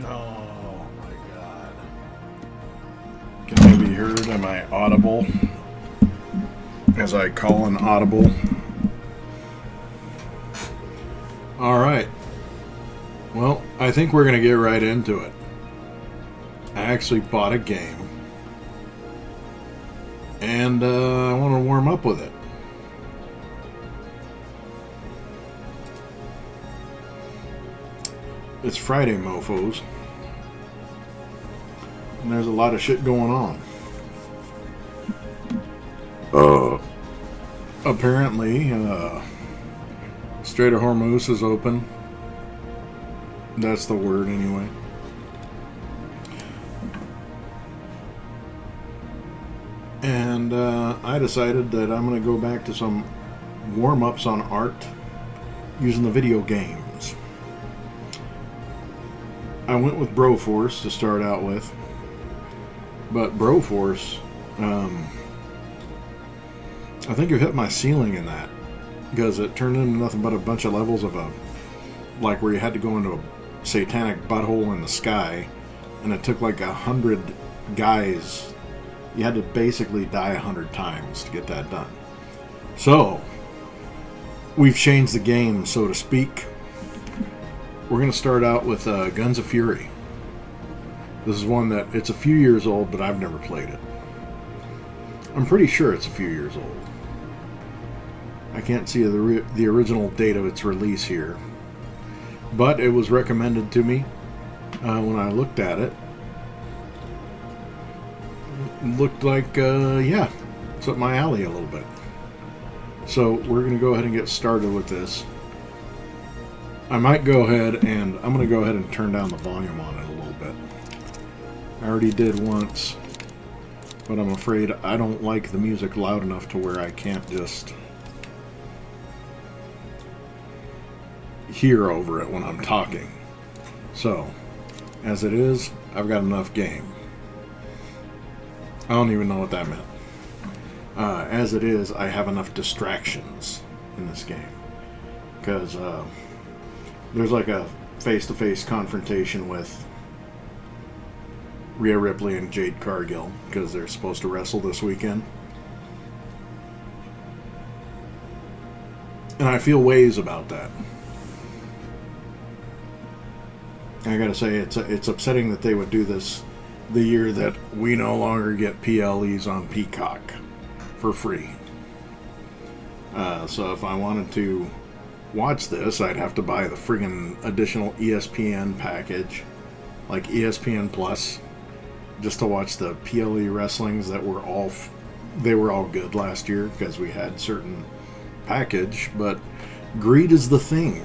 Oh my god. Can I be heard? Am I audible? As I call an audible. Alright. Well, I think we're going to get right into it. I actually bought a game. And I want to warm up with it. It's Friday, mofos. And there's a lot of shit going on. Apparently, Strait of Hormuz is open. That's the word, anyway. And I decided that I'm going to go back to some warm-ups on art using the video games. I went with Broforce to start out with. But Broforce, I think you hit my ceiling in that. Because it turned into nothing but a bunch of levels of like where you had to go into a satanic butthole in the sky. And it took like 100 guys. You had to basically die 100 times to get that done. So, we've changed the game, so to speak. We're going to start out with Guns of Fury. This is one that, it's a few years old, but I've never played it. I'm pretty sure it's a few years old. I can't see the original date of its release here. But it was recommended to me when I looked at it. It looked like, yeah, it's up my alley a little bit. So we're going to go ahead and get started with this. I might go ahead and I'm going to go ahead and turn down the volume on it a little bit. I already did once, but I'm afraid I don't like the music loud enough to where I can't just hear over it when I'm talking. So, as it is, I've got enough game. I don't even know what that meant. As it is, I have enough distractions in this game. Because there's like a face-to-face confrontation with Rhea Ripley and Jade Cargill. Because they're supposed to wrestle this weekend. And I feel ways about that. I gotta say, it's upsetting that they would do this the year that we no longer get PLEs on Peacock for free. So if I wanted to watch this, I'd have to buy the friggin' additional ESPN package, like ESPN Plus, just to watch the PLE wrestlings that were they were all good last year because we had certain package, but greed is the thing.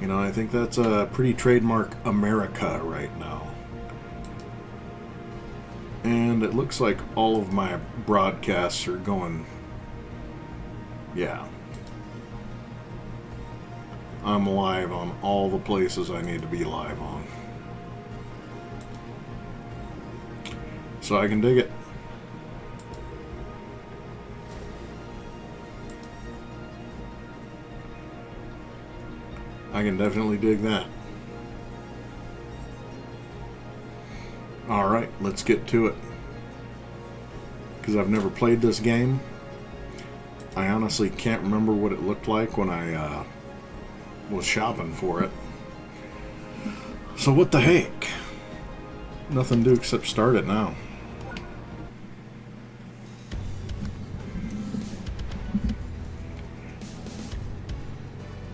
You know, I think that's a pretty trademark America right now. And it looks like all of my broadcasts are going... Yeah. I'm live on all the places I need to be live on. So I can dig it. I can definitely dig that. Alright, let's get to it. Because I've never played this game. I honestly can't remember what it looked like when I was shopping for it. So what the heck? Nothing to do except start it now.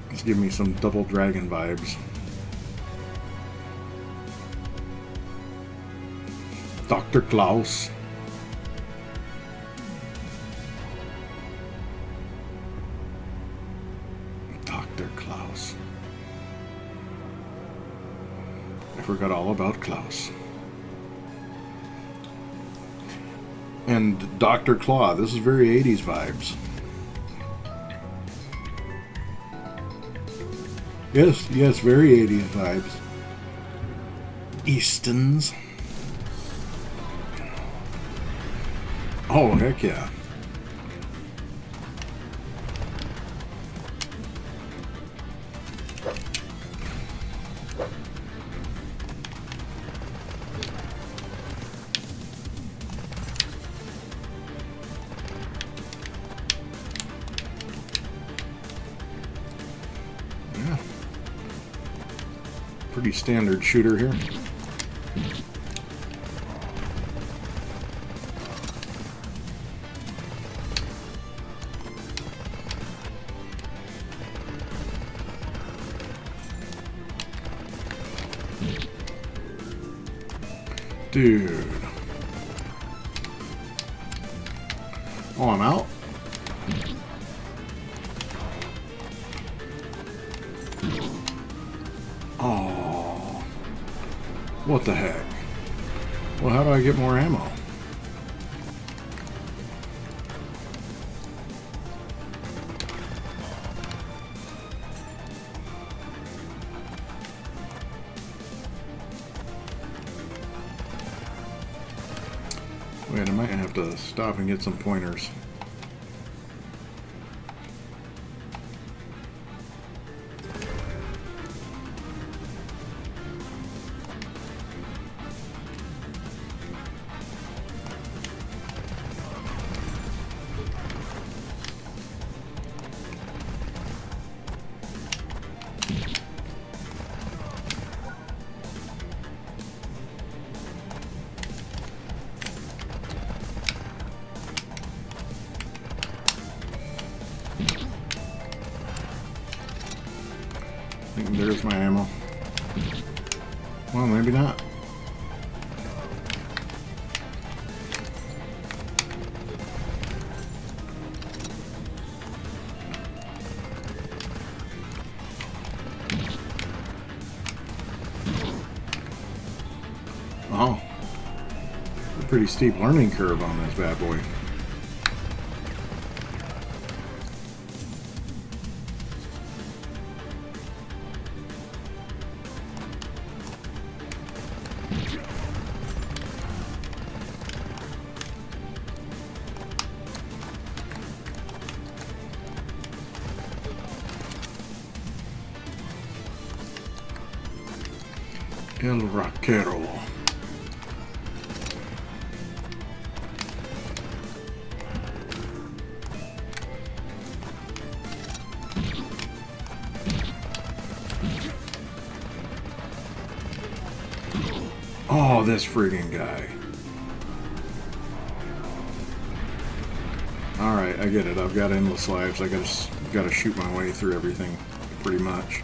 Let's give me some Double Dragon vibes. Dr. Klaus. Dr. Klaus. I forgot all about Klaus. And Dr. Claw. This is very 80s vibes. Yes, very 80s vibes. Eastons. Oh, heck yeah. Pretty standard shooter here. Dude. Oh, I'm out? Oh. What the heck? Well, how do I get more ammo? Wait, I might have to stop and get some pointers. I think there's my ammo. Well, maybe not. Oh, a pretty steep learning curve on this bad boy. El Rockero. Oh, this friggin' guy. Alright, I get it. I've got endless lives. I gotta shoot my way through everything, pretty much.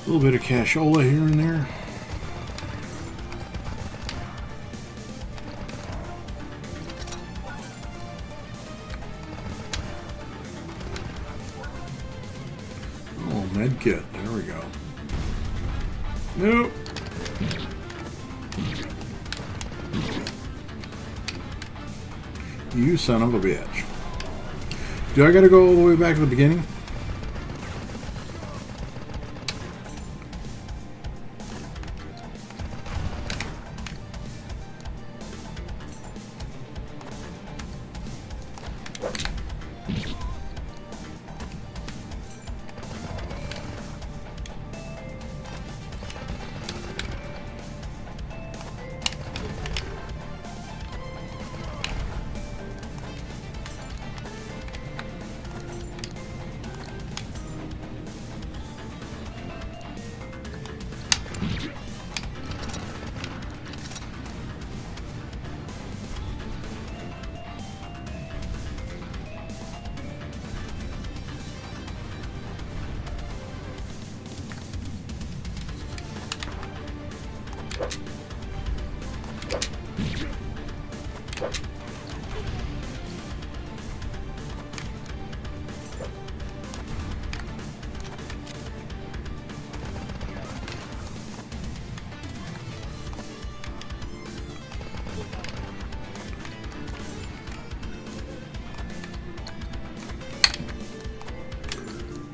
A little bit of cashola here and there. Med kit. There we go. Nope. You son of a bitch. Do I gotta go all the way back to the beginning?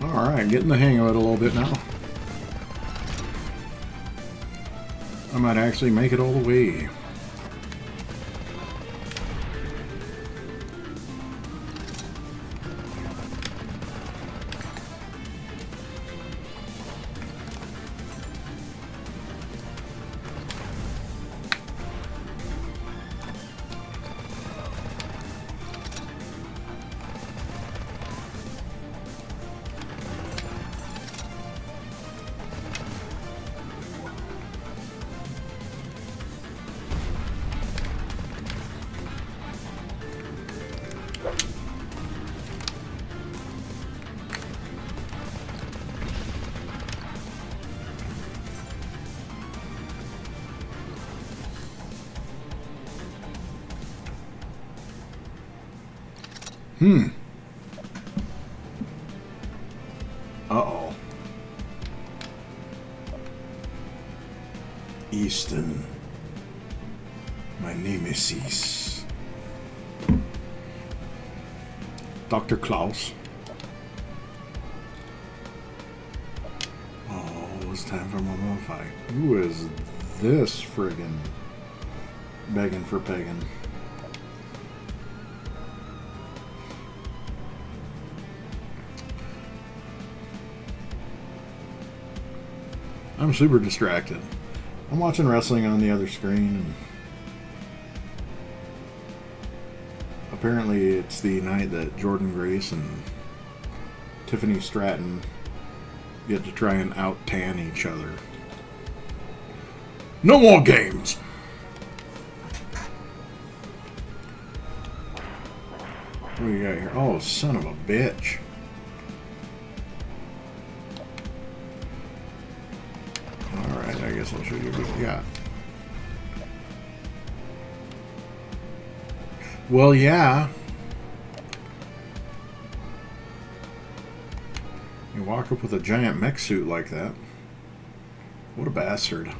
Alright, getting the hang of it a little bit now. I might actually make it all the way. Uh-oh. Easton. My nemesis. Dr. Klaus. Oh, it's time for my fight. Who is this friggin' begging for pegging? I'm super distracted. I'm watching wrestling on the other screen. And apparently it's the night that Jordan Grace and Tiffany Stratton get to try and out-tan each other. No more games! What do you got here? Oh, son of a bitch. Alright, I guess I'll show you what you got. Well, yeah. You walk up with a giant mech suit like that. What a bastard.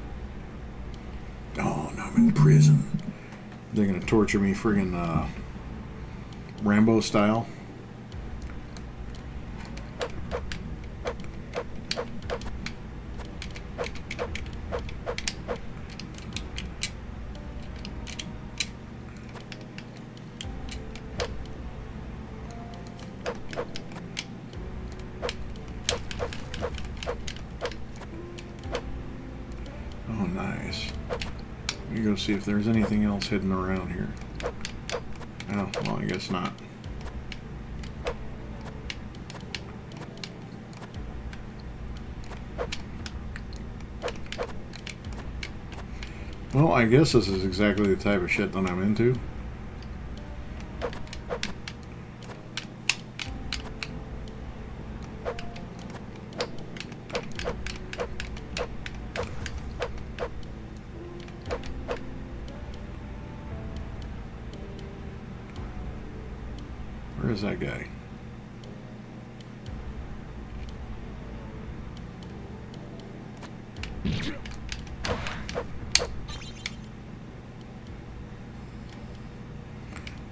Oh, now I'm in prison. They're gonna torture me friggin' Rambo style. Oh, nice. Let me go see if there's anything else hidden around here. Oh, well, I guess not. Well, I guess this is exactly the type of shit that I'm into. Where is that guy?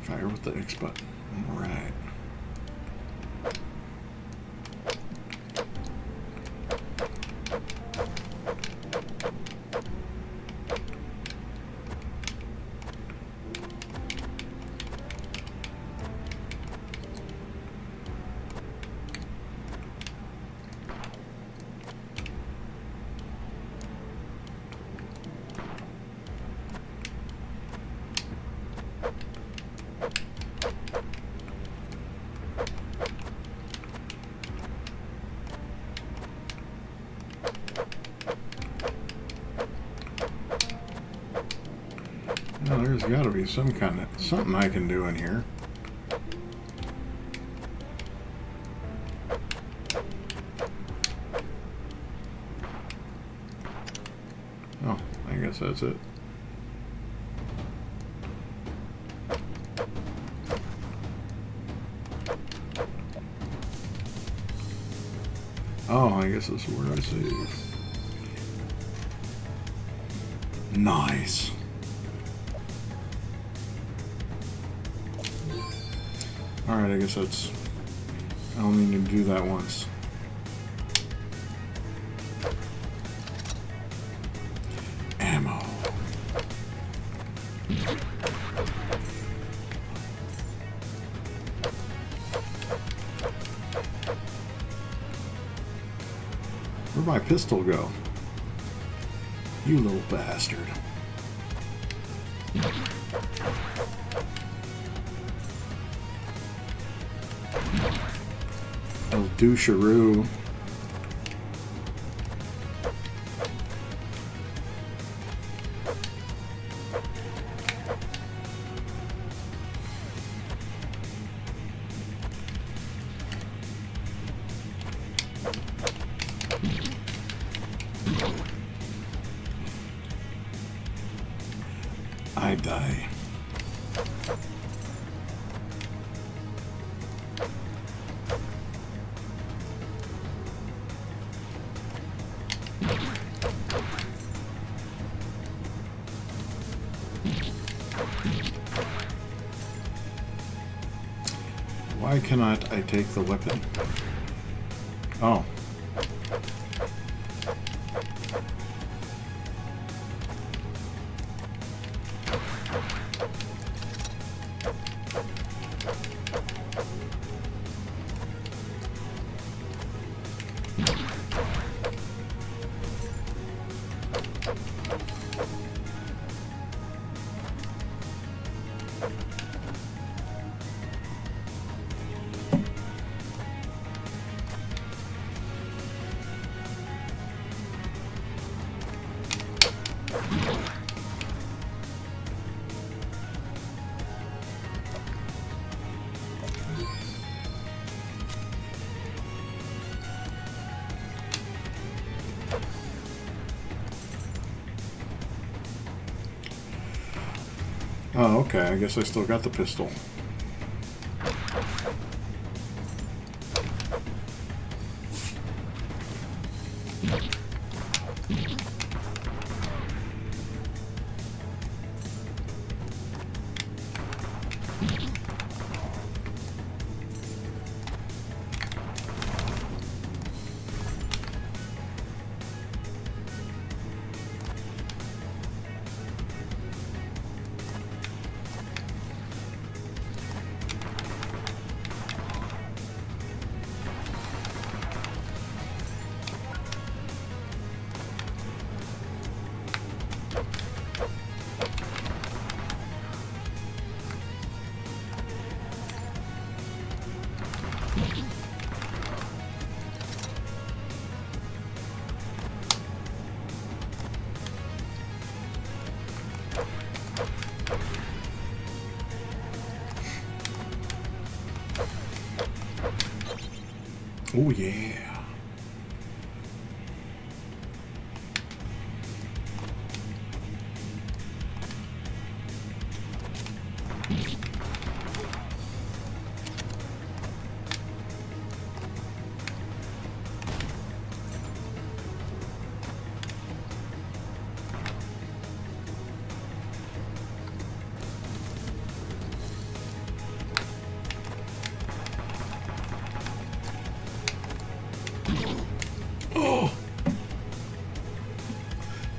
Fire with the X button. Alright. Now there's got to be something I can do in here. Oh, I guess that's it. Oh, I guess this is where I save. Nice. Alright, I guess that's... I only need to do that once. Ammo. Where'd my pistol go? You little bastard. El doucheroo. I die. Why cannot I take the weapon? Oh. Oh, okay. I guess I still got the pistol. Oh yeah.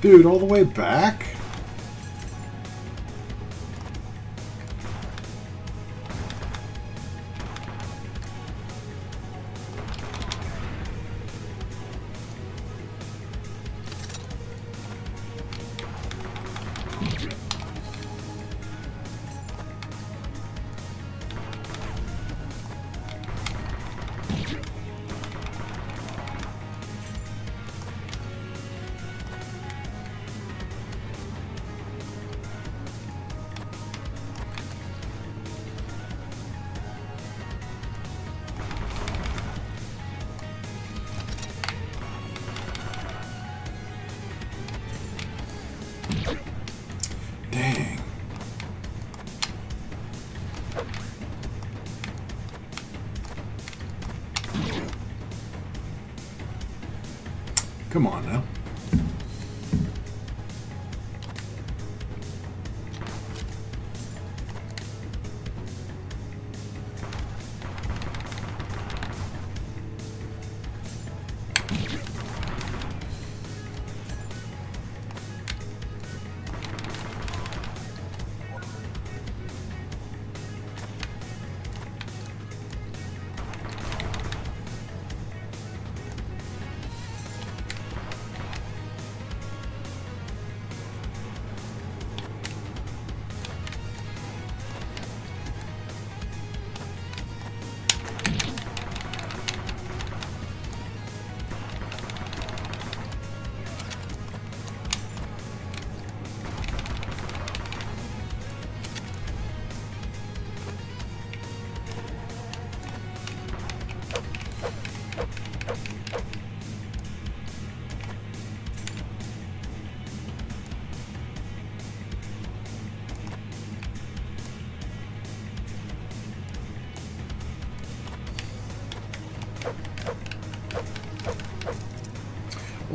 Dude, all the way back? Dang. Come on now.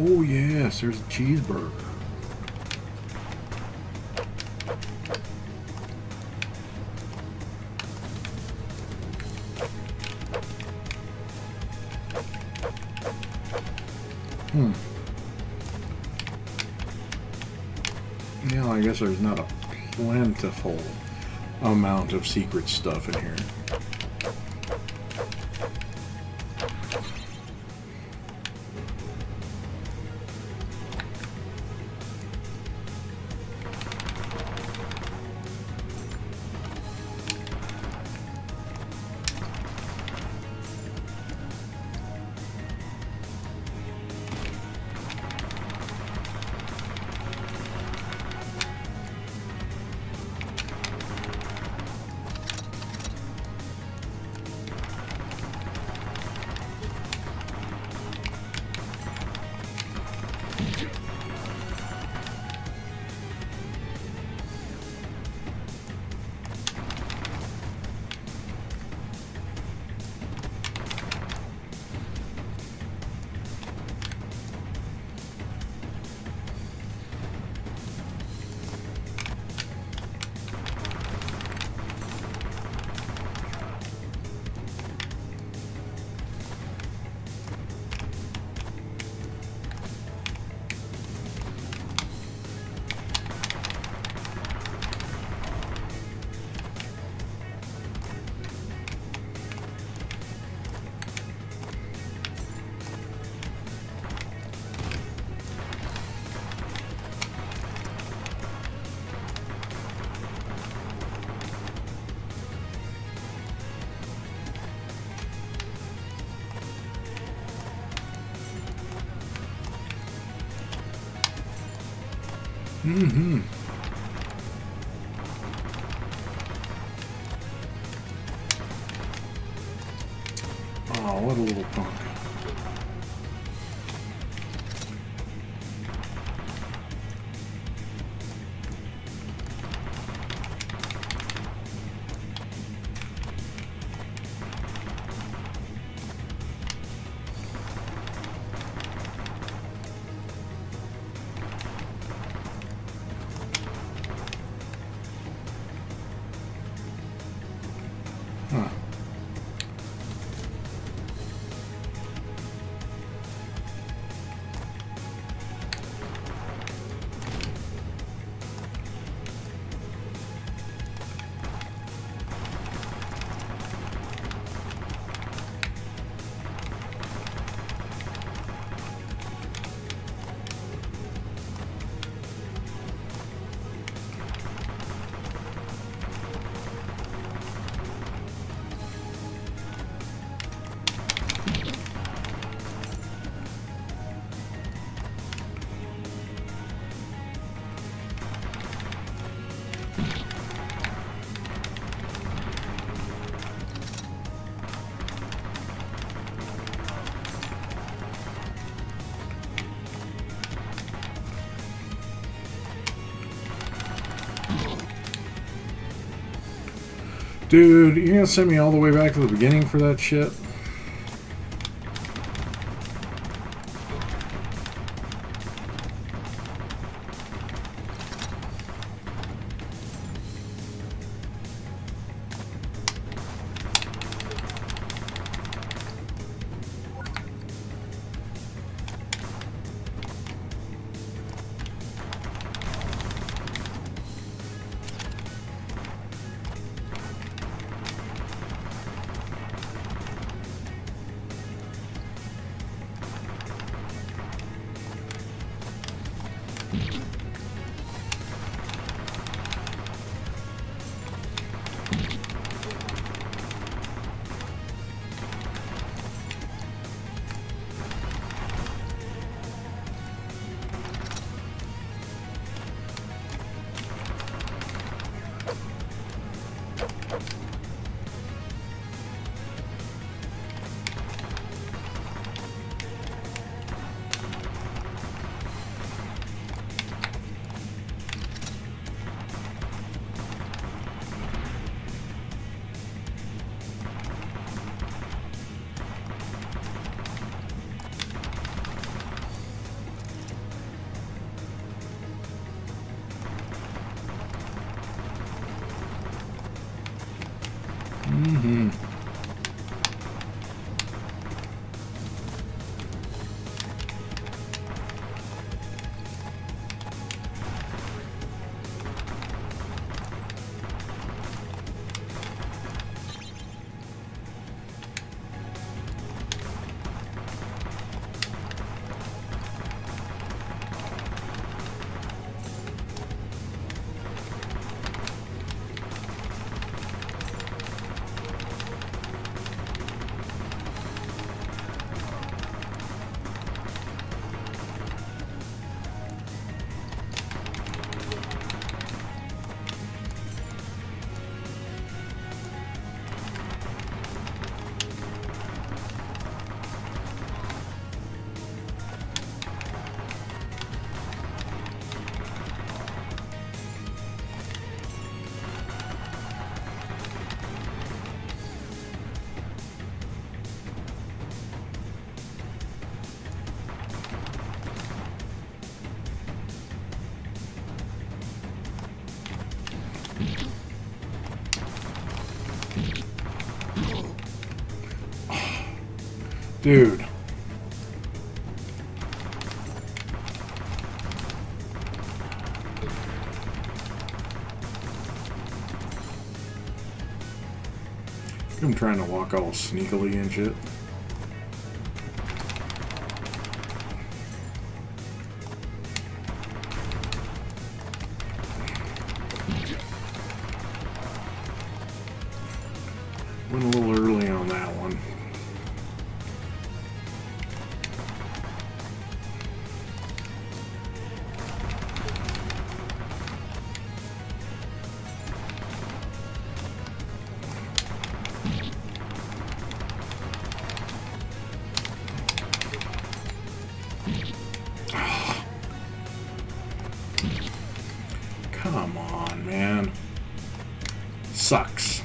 Oh yes, there's a cheeseburger. Yeah, I guess there's not a plentiful amount of secret stuff in here. Mm-hmm. Oh, what a little punk. Huh. Dude, you're gonna send me all the way back to the beginning for that shit? Mm-hmm. Dude. I'm trying to walk all sneakily and shit. Went a little early on that one. Come on, man. Sucks.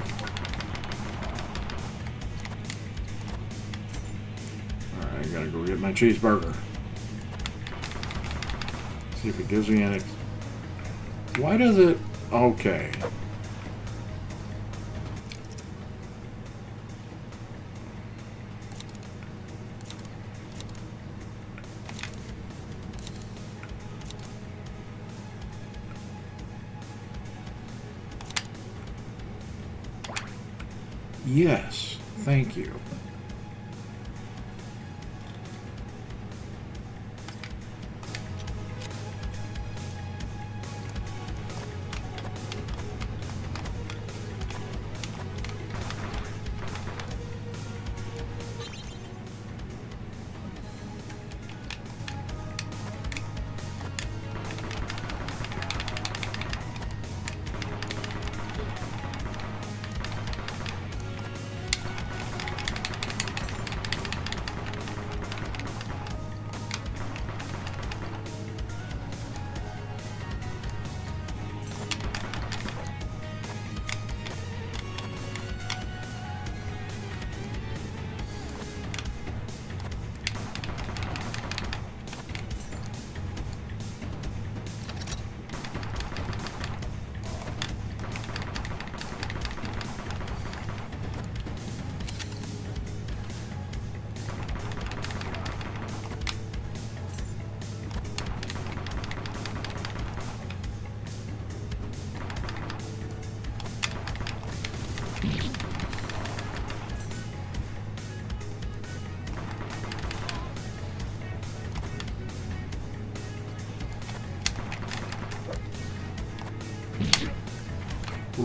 Alright, I gotta go get my cheeseburger. See if it gives me any... Why does it... Okay. Yes, thank you.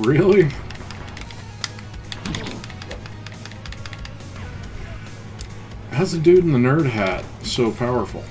Really? How's the dude in the nerd hat so powerful?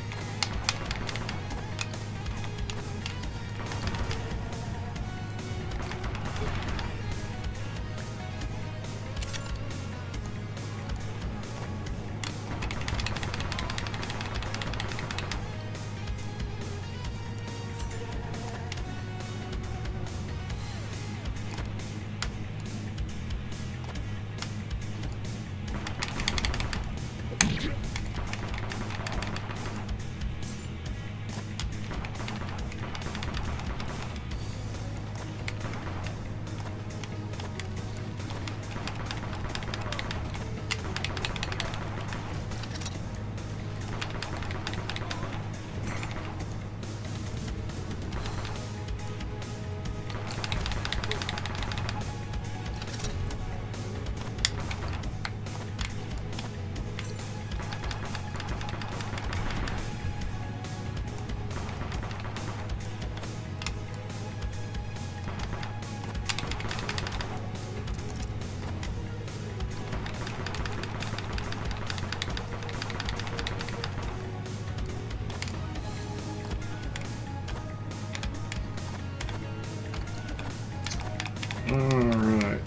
Alright.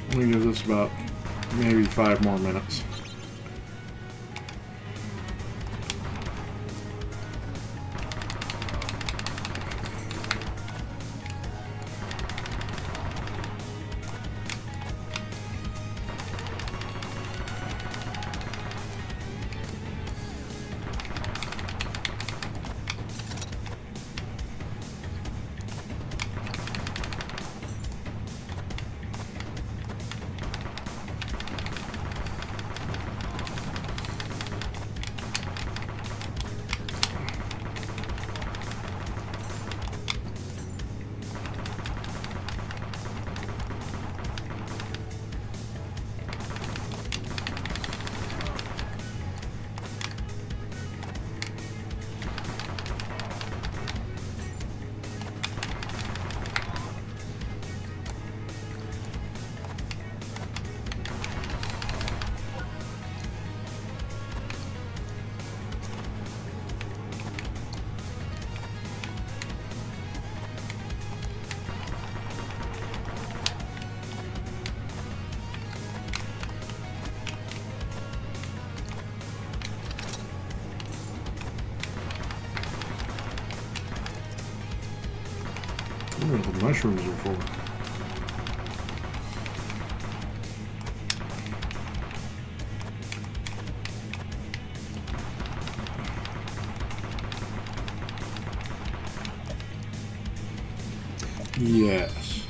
Let me give this about maybe 5 more minutes. I don't know what the mushrooms are for. Yes.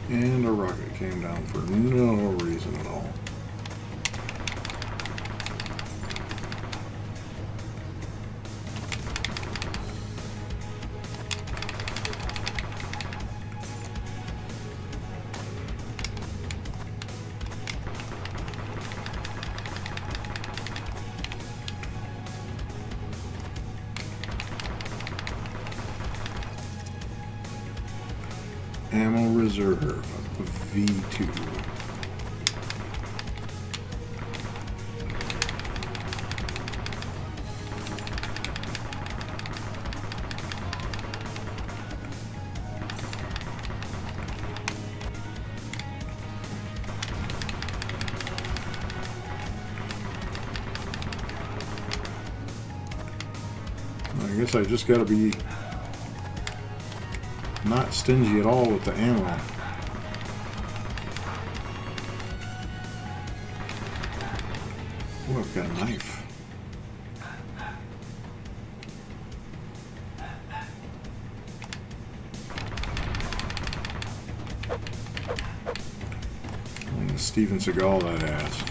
And a rocket came down for no reason at all. Ammo reserve, V2. I guess I just gotta be not stingy at all with the ammo. Oh, I've got a knife. Steven Seagal, that ass.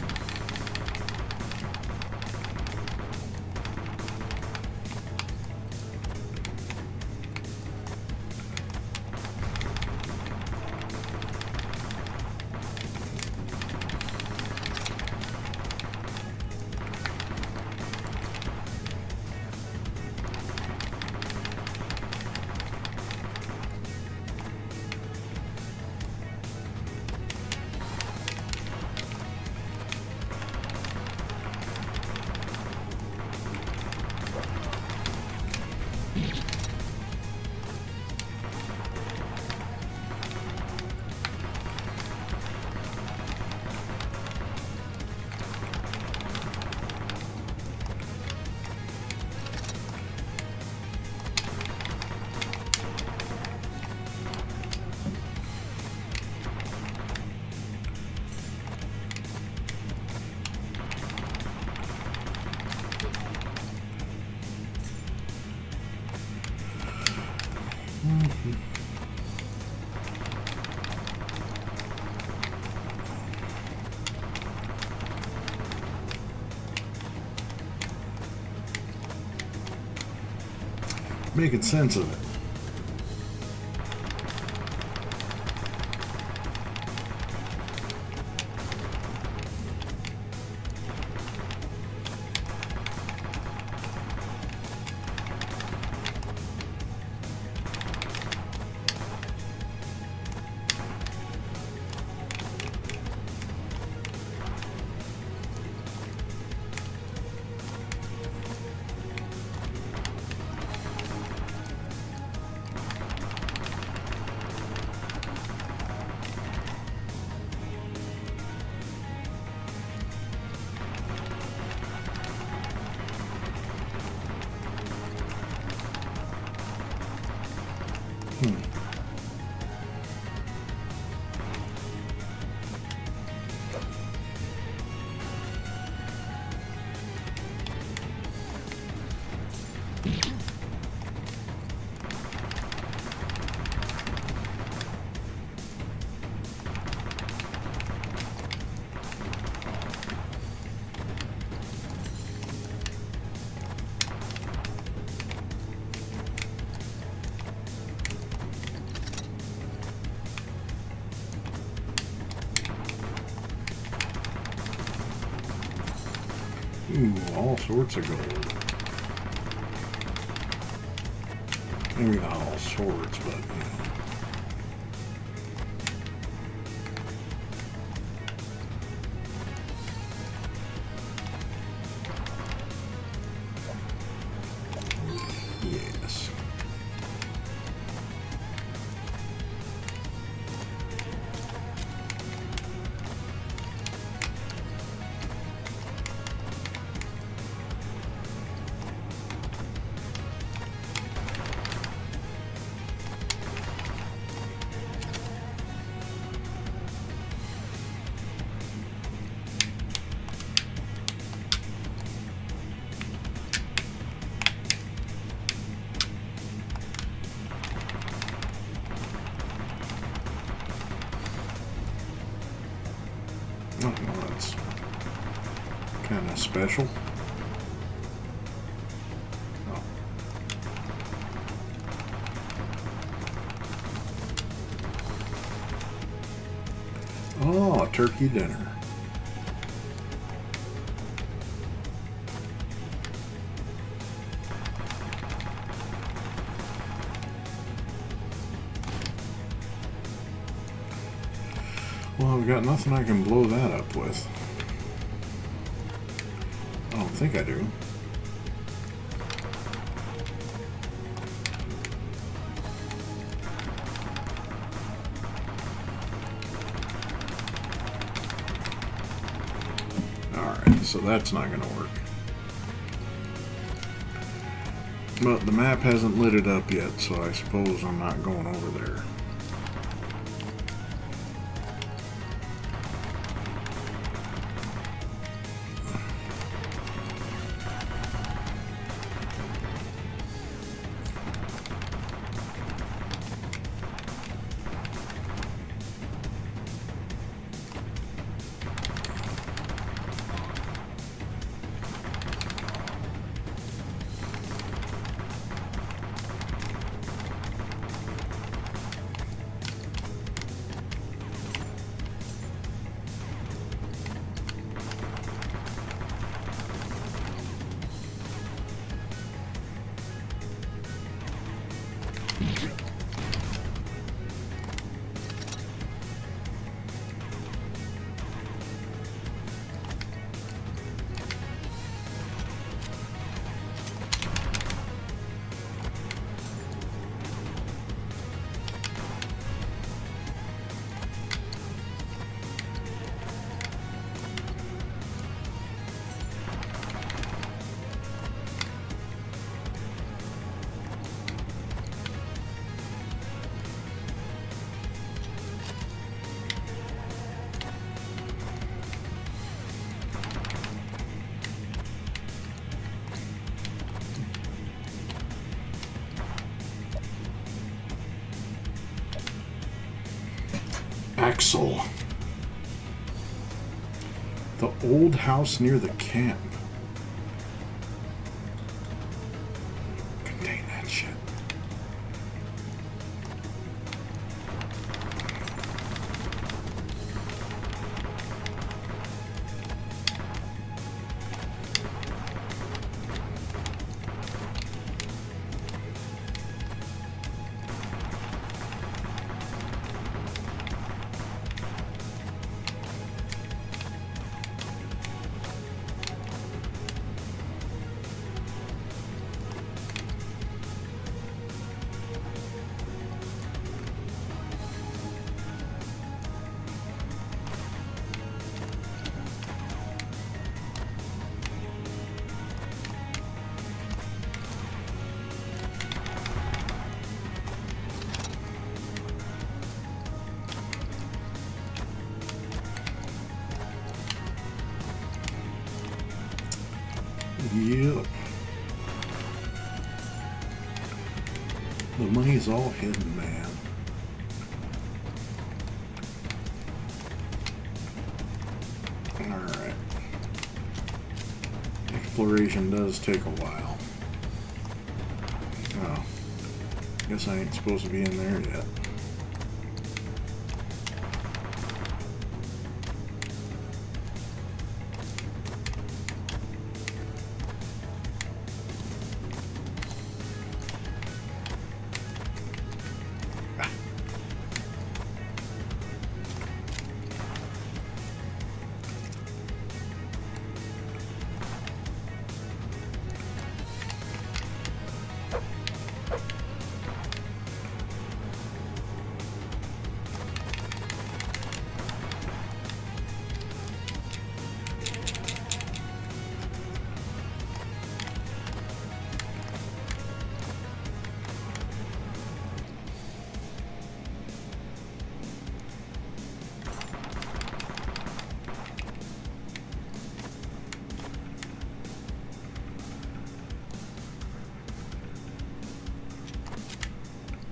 making sense of it. Ooh, all sorts of gold. Maybe not all sorts, but you know. Yes. Oh, well, that's kind of special. Oh, turkey dinner. Well, I've got nothing I can blow that up with. I don't think I do. Alright, so that's not going to work. But the map hasn't lit it up yet, so I suppose I'm not going over there. Axel. The old house near the camp. Contain that shit. Yep. The money's all hidden, man. Alright. Exploration does take a while. Oh. Guess I ain't supposed to be in there yet.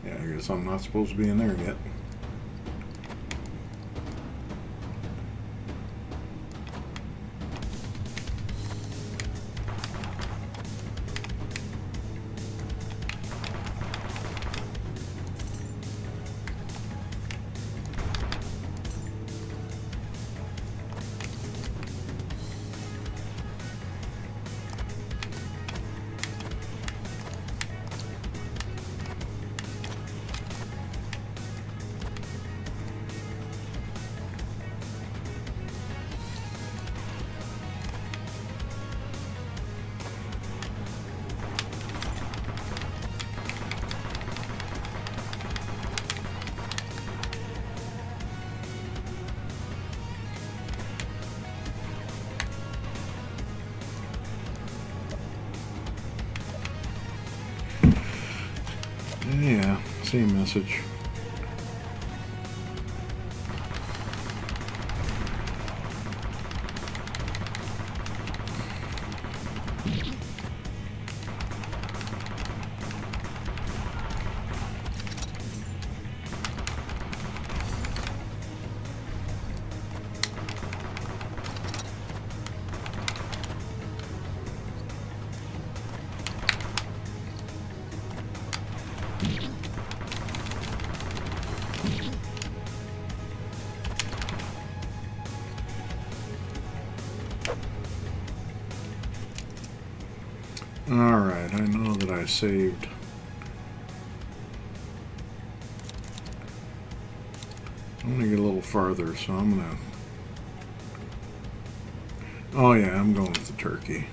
Yeah, I guess I'm not supposed to be in there yet. Yeah, same message. Alright, I know that I saved. I'm gonna get a little farther, so I'm gonna... Oh yeah, I'm going with the turkey.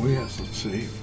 Oh yes, let's save.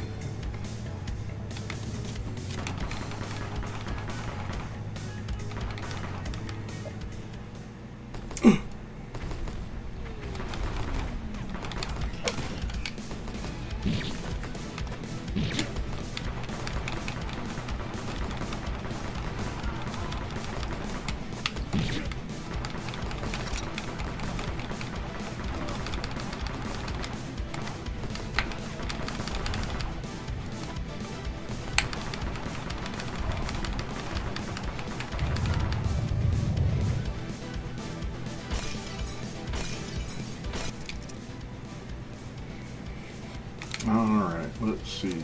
Alright, let's see.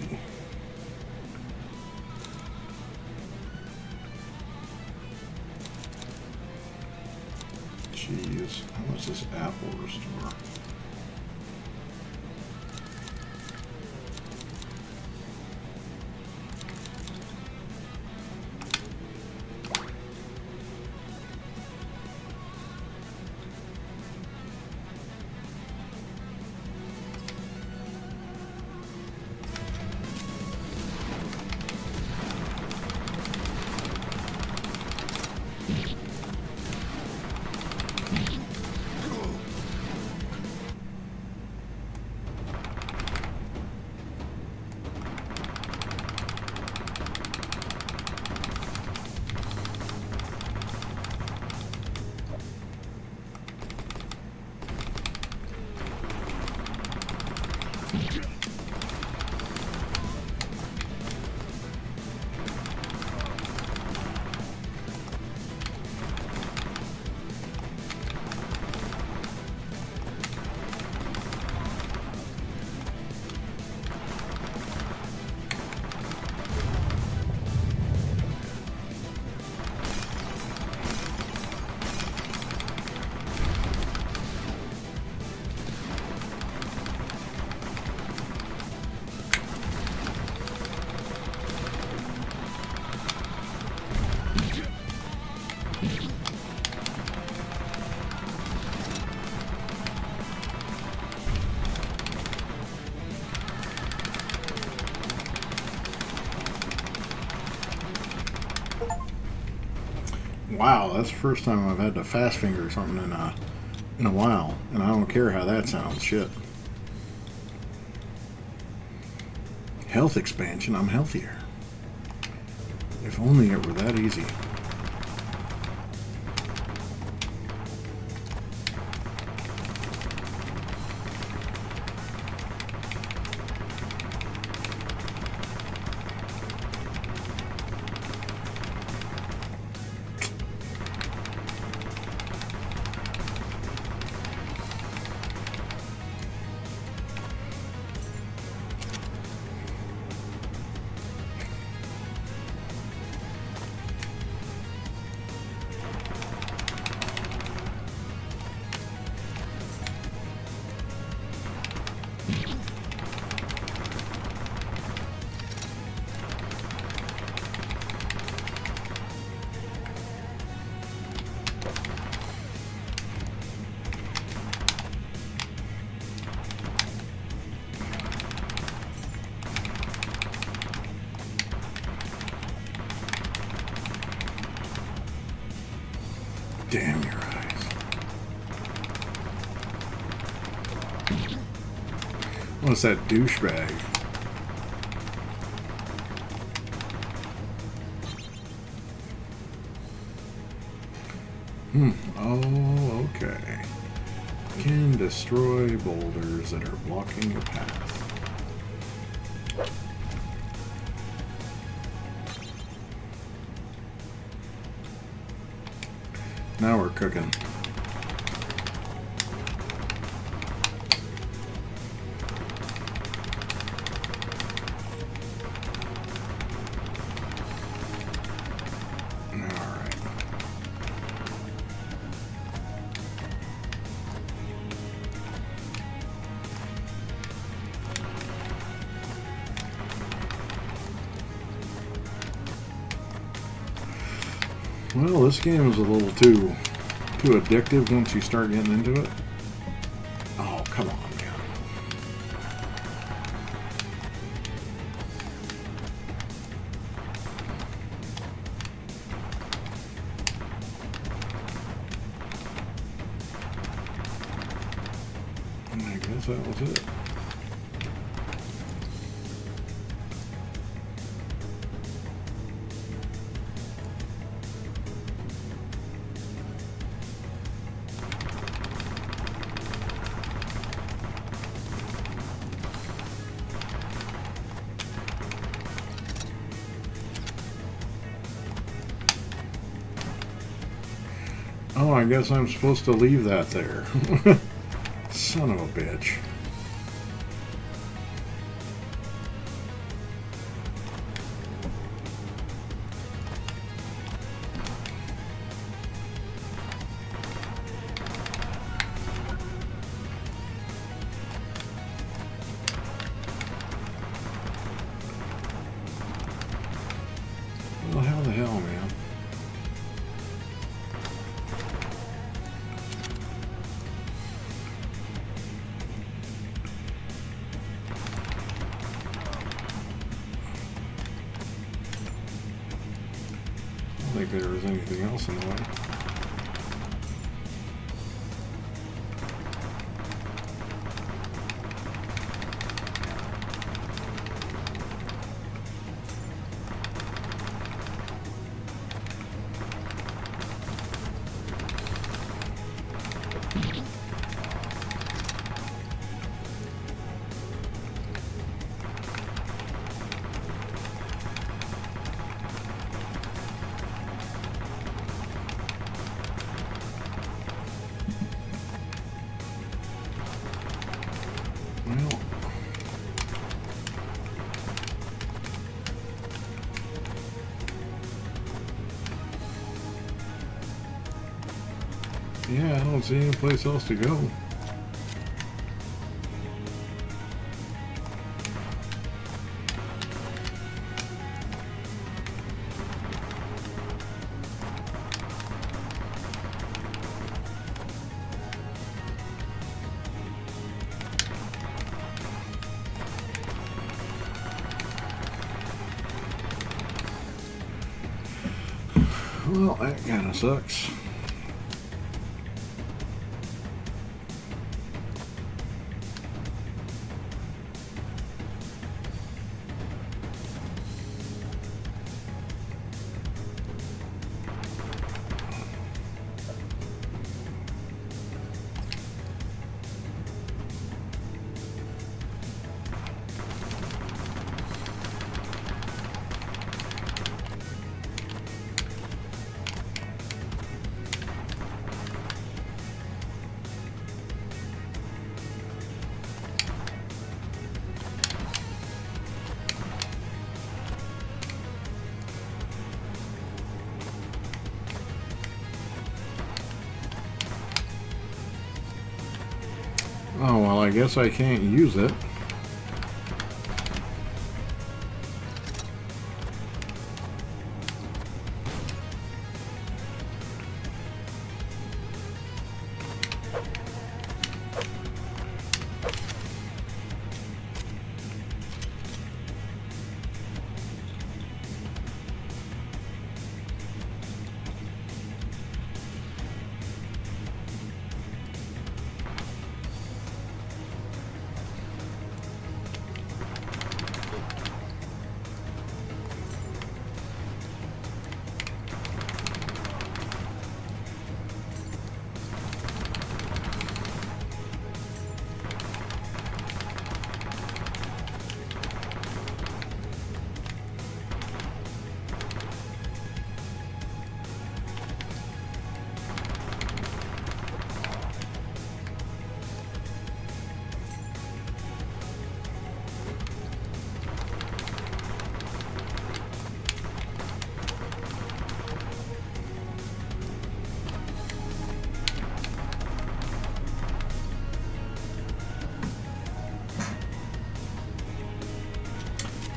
What's this Apple store? Wow, that's the first time I've had to fast finger something in a while, and I don't care how that sounds. Shit. Health expansion. I'm healthier. If only it were that easy. Damn your eyes. What's that douchebag? Oh, okay. Can destroy boulders that are blocking your path. Now we're cooking. Alright. Well, this game is a little too addictive once you start getting into it. Oh, come on, man. And I guess that was it. Oh, I guess I'm supposed to leave that there. Son of a bitch. like there was anything else in the way. Well, yeah, I don't see any place else to go. Well, that kind of sucks. Oh, well, I guess I can't use it.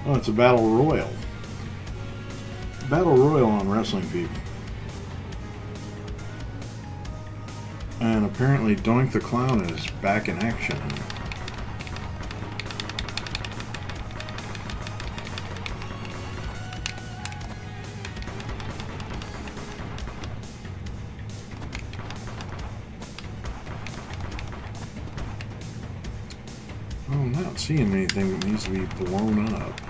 Oh, it's a battle royal. Battle royal on wrestling people. And apparently Doink the Clown is back in action. I'm not seeing anything that needs to be blown up.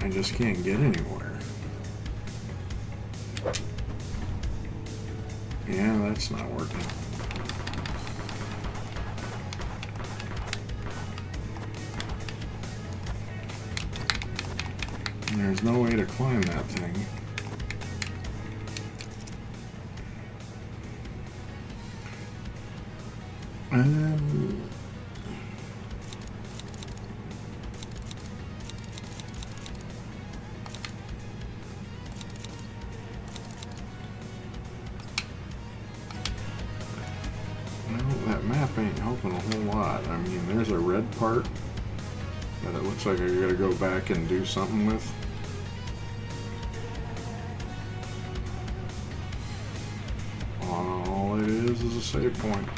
I just can't get anywhere. Yeah, that's not working. And there's no way to climb that thing. That map ain't helping a whole lot. I mean, there's a red part that it looks like I gotta go back and do something with. All it is a save point.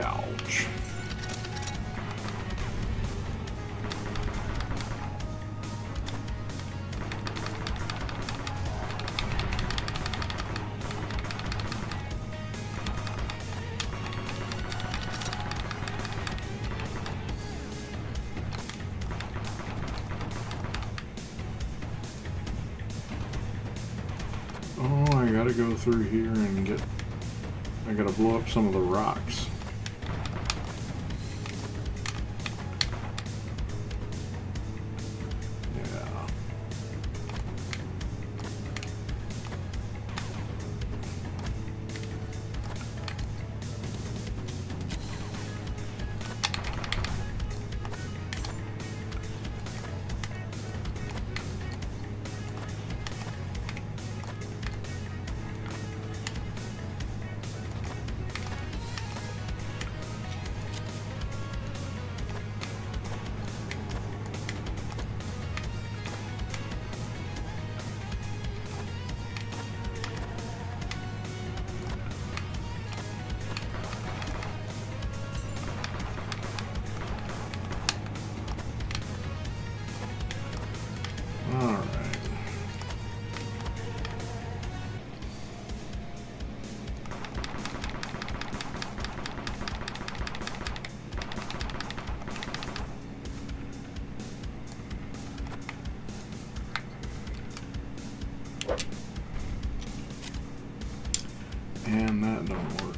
Ouch. Oh, I gotta go through here and get... I gotta blow up some of the rocks. Yeah. Alright. And that don't work.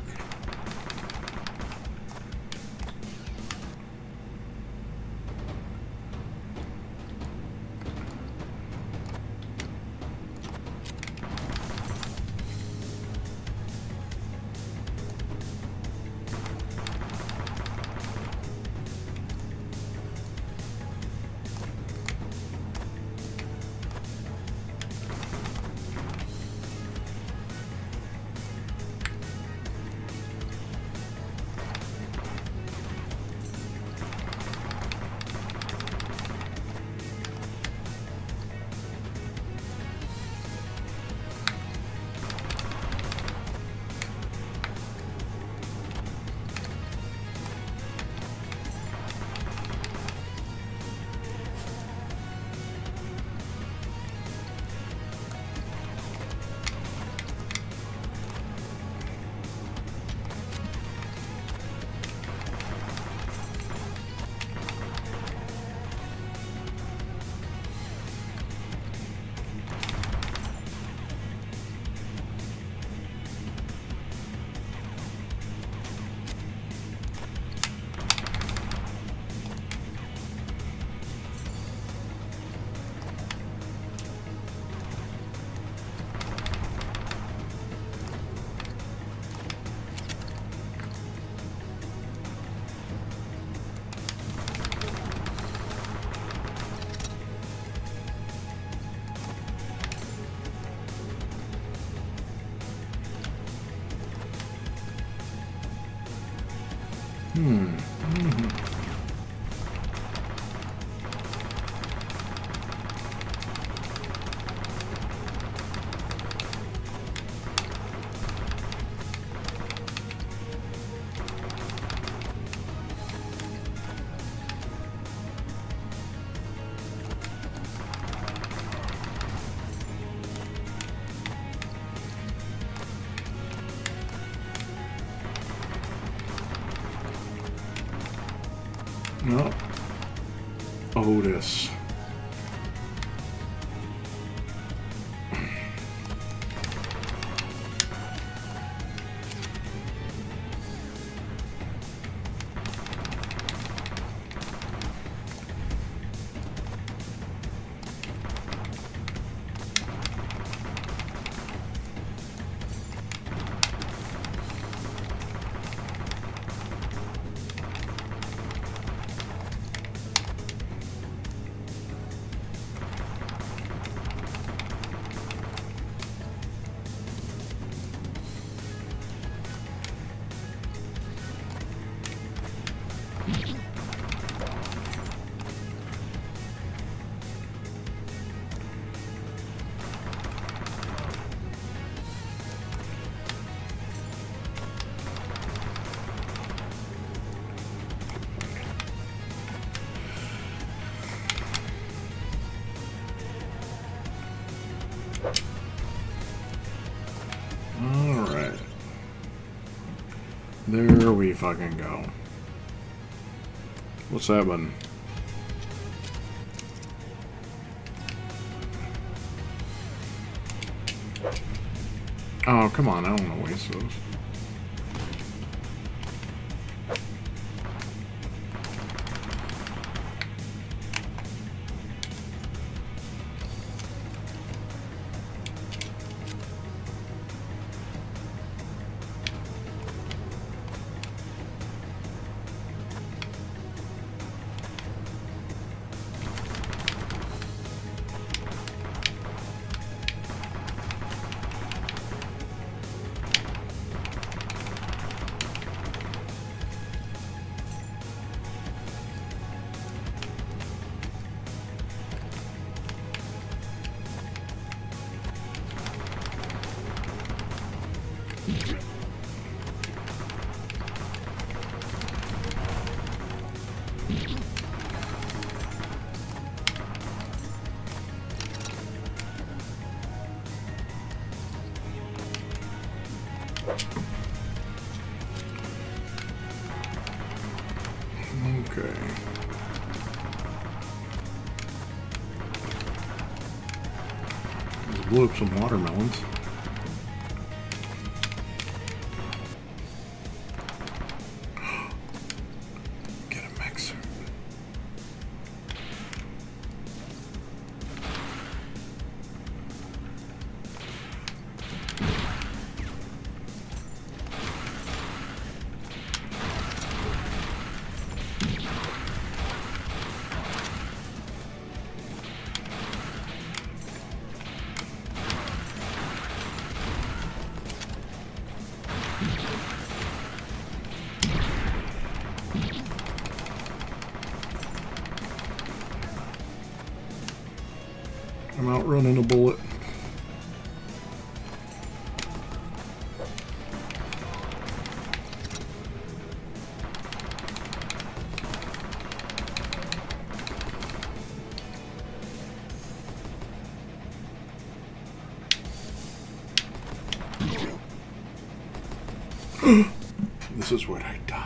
No. Otis. There we fucking go. What's that button? Oh, come on, I don't want to waste those. Okay. Just blew up some watermelons. Get a mixer. I'm outrunning a bullet. This is where I die.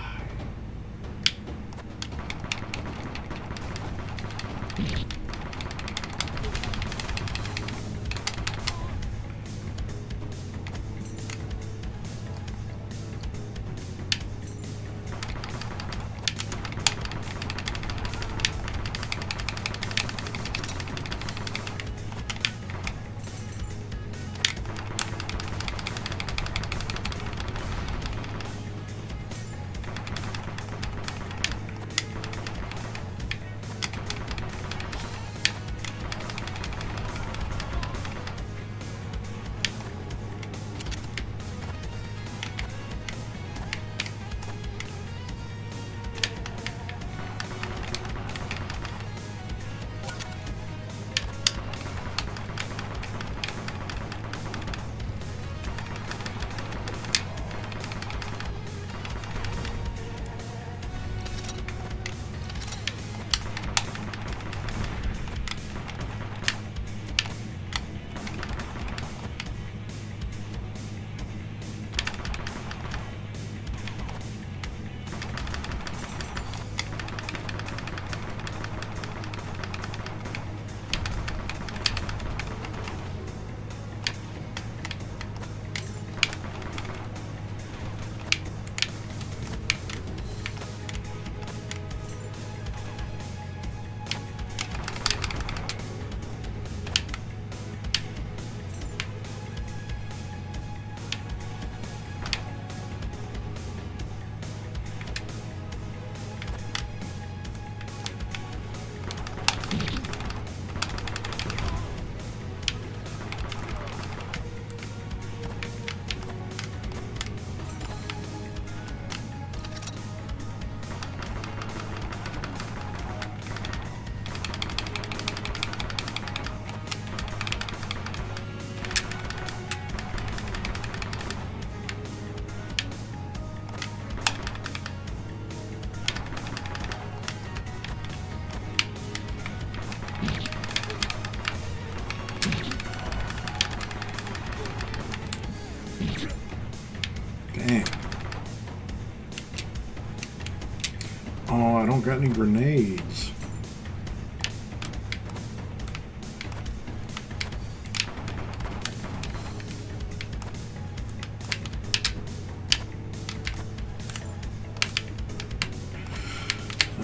don't got any grenades.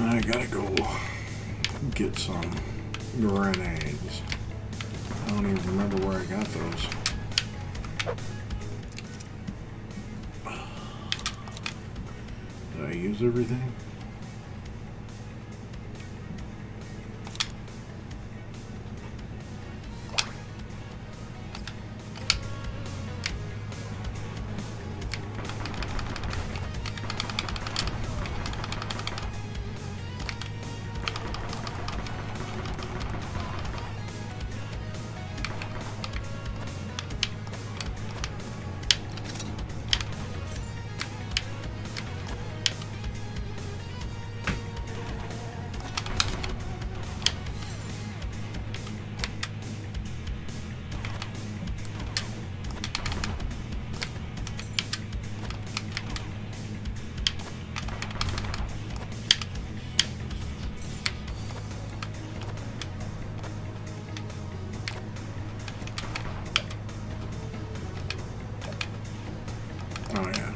I gotta go get some grenades. I don't even remember where I got those. Did I use everything? Oh yeah.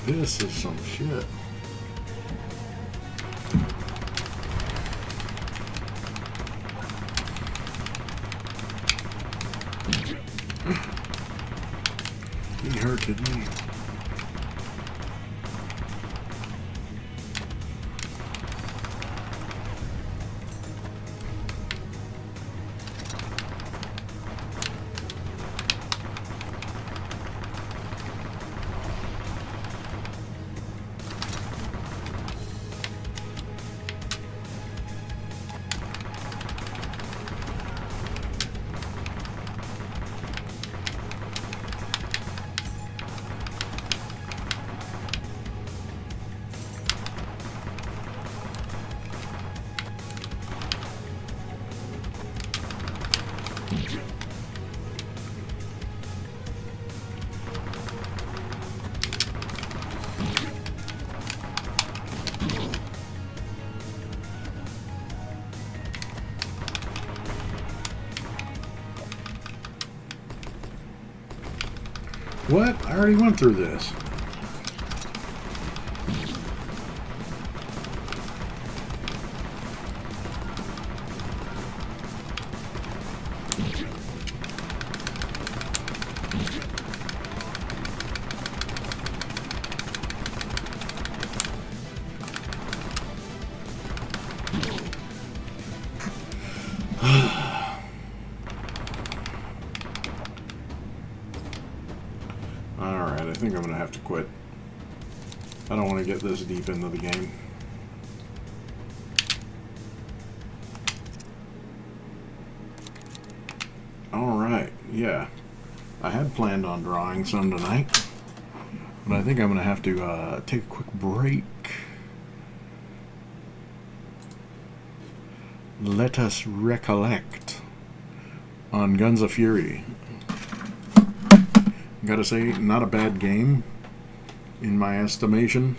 This is some shit. He hurted me. What? I already went through this. Alright, I think I'm going to have to quit. I don't want to get this deep into the game. yeah, I had planned on drawing some tonight, but I think I'm going to have to take a quick break. Let us recollect on Guns of Fury. Gotta say, not a bad game in my estimation.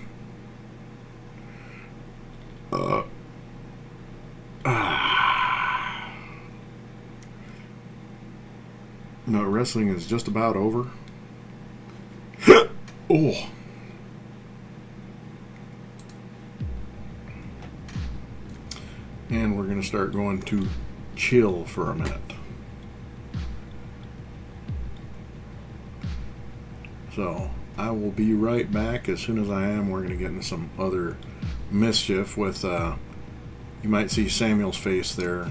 No, wrestling is just about over. Oh. And we're going to start going to chill for a minute. So I will be right back. As soon as I am, we're going to get into some other mischief with, you might see Samuel's face there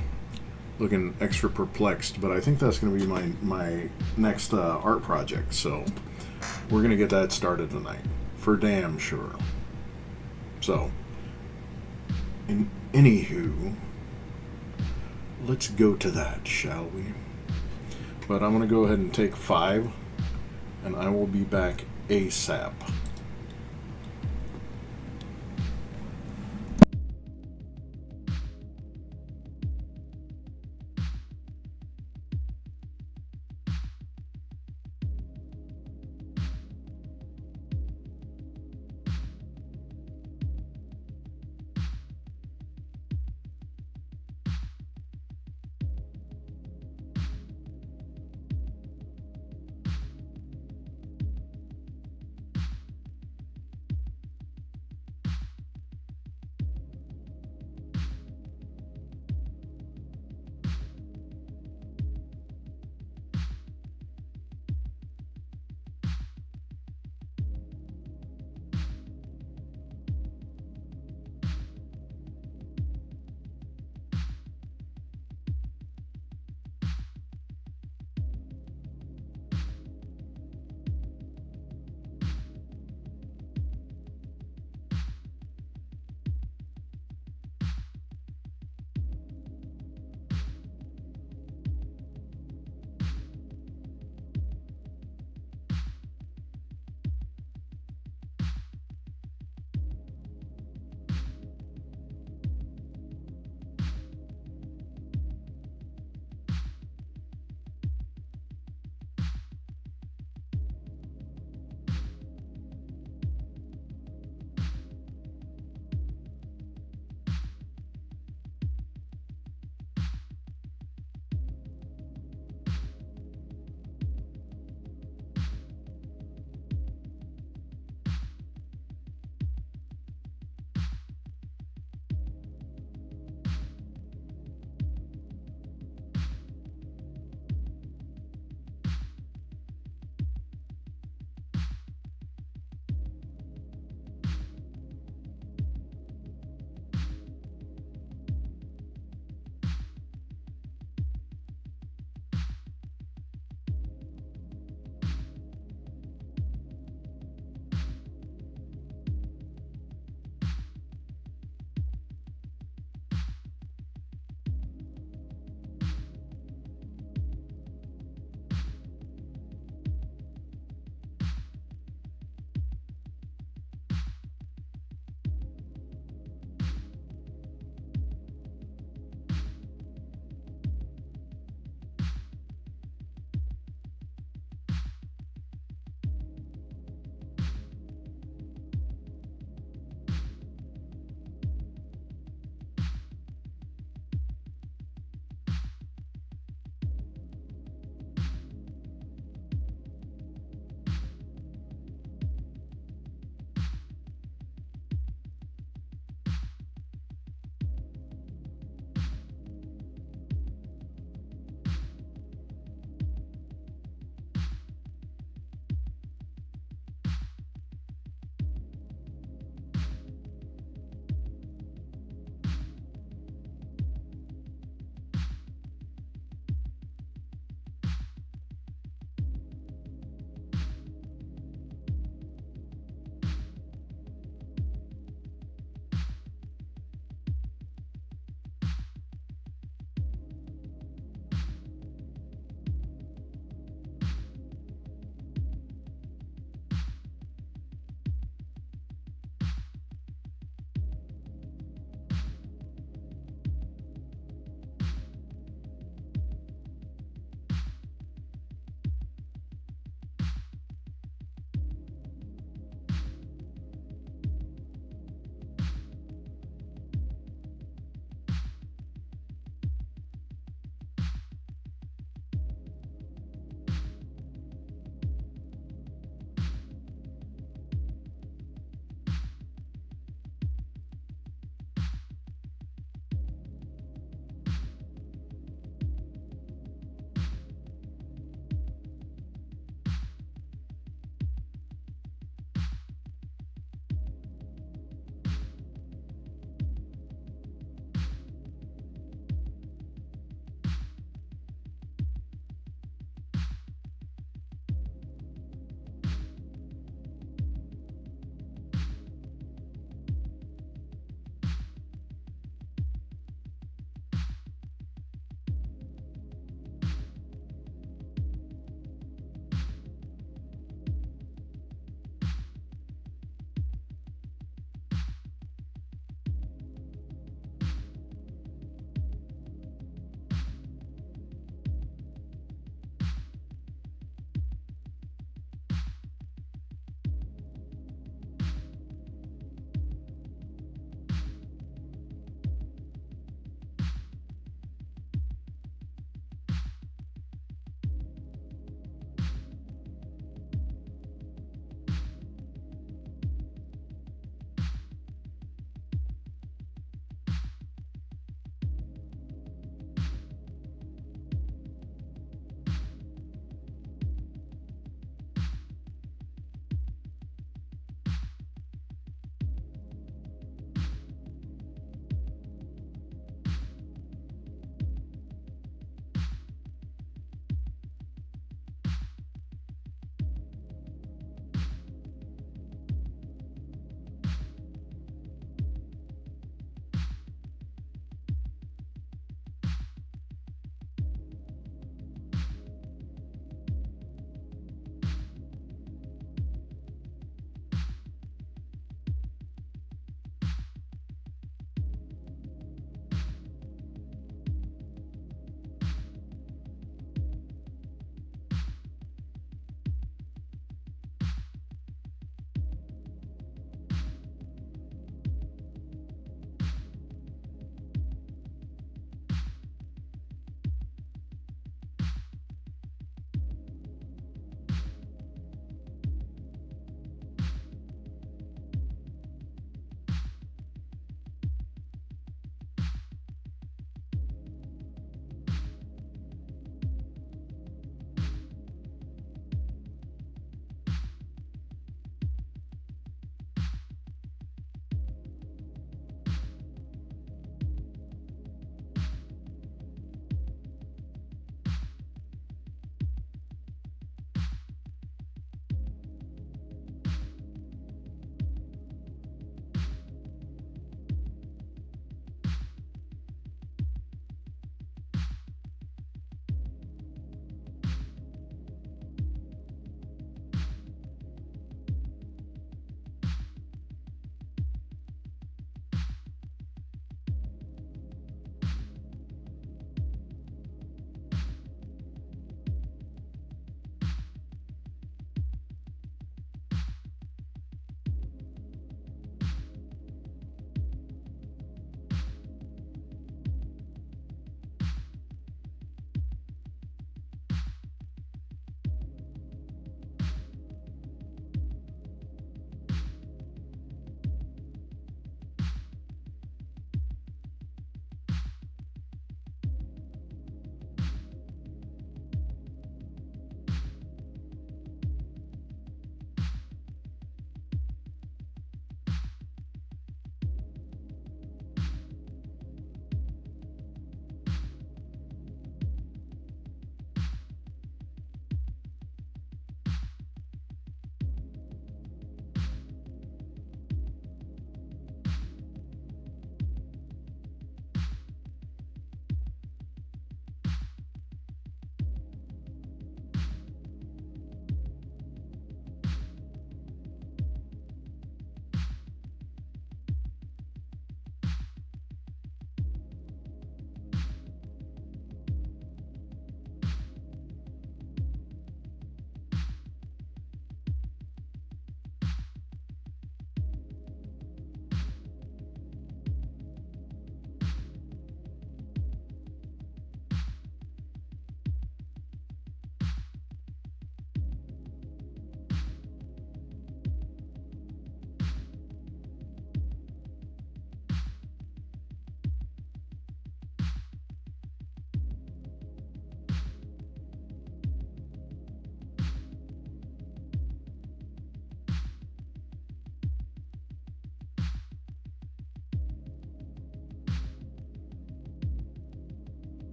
looking extra perplexed, but I think that's going to be my next art project. So we're going to get that started tonight, for damn sure. So, anywho, let's go to that, shall we? But I'm going to go ahead and take 5, and I will be back ASAP.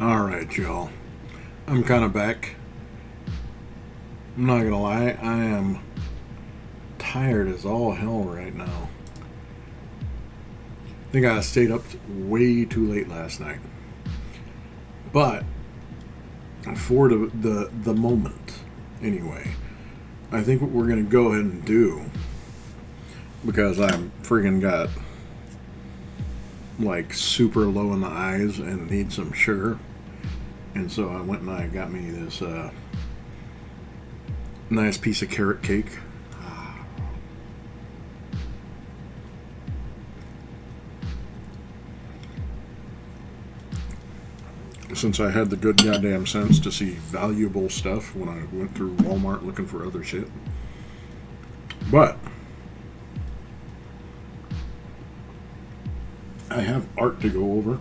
Alright, y'all. I'm kind of back. I'm not gonna lie, I am tired as all hell right now. I think I stayed up way too late last night. But for the moment, anyway, I think what we're gonna go ahead and do, because I'm friggin' got like super low in the eyes and need some sugar, and so I went and I got me this nice piece of carrot cake. Since I had the good goddamn sense to see valuable stuff when I went through Walmart looking for other shit. But I have art to go over.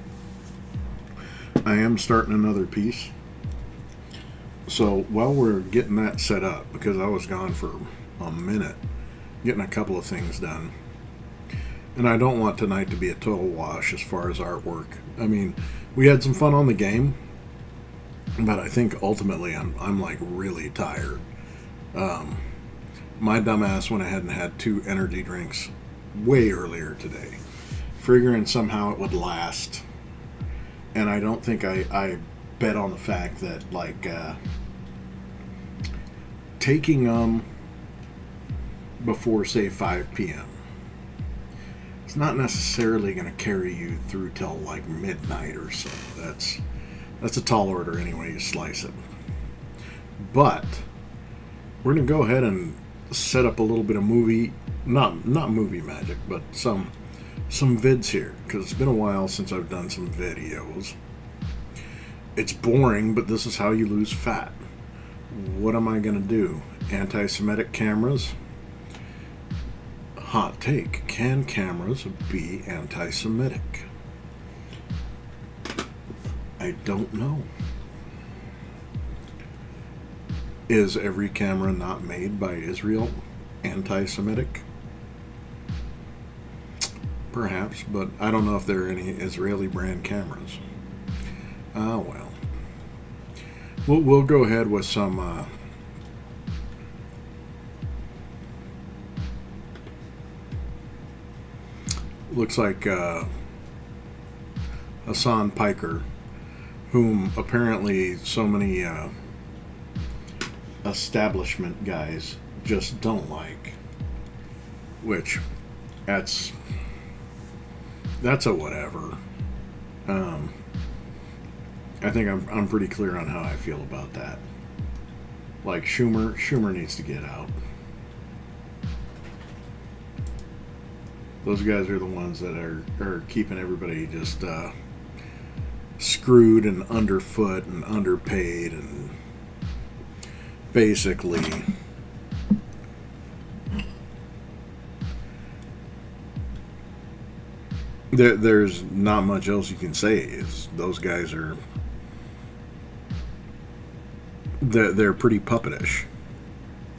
I am starting another piece. So while we're getting that set up, because I was gone for a minute, getting a couple of things done. And I don't want tonight to be a total wash as far as artwork. I mean, we had some fun on the game, but I think ultimately I'm like really tired. My dumbass went ahead and had 2 energy drinks way earlier today, figuring somehow it would last. And I don't think I bet on the fact that like taking before say 5 p.m. it's not necessarily going to carry you through till like midnight or so. That's a tall order anyway you slice it. But we're going to go ahead and set up a little bit of movie, not movie magic, but some vids here, because it's been a while since I've done some videos. It's boring, but this is how you lose fat. What am I going to do? Anti-Semitic cameras? Hot take. Can cameras be anti-Semitic? I don't know. Is every camera not made by Israel anti-Semitic? Perhaps, but I don't know if there are any Israeli brand cameras. Well. We'll go ahead with some looks like Hassan Piker, whom apparently so many establishment guys just don't like, which that's a whatever. I think I'm pretty clear on how I feel about that. Like Schumer needs to get out. Those guys are the ones that are keeping everybody just screwed and underfoot and underpaid, and basically there's not much else you can say. Is those guys are they're pretty puppetish,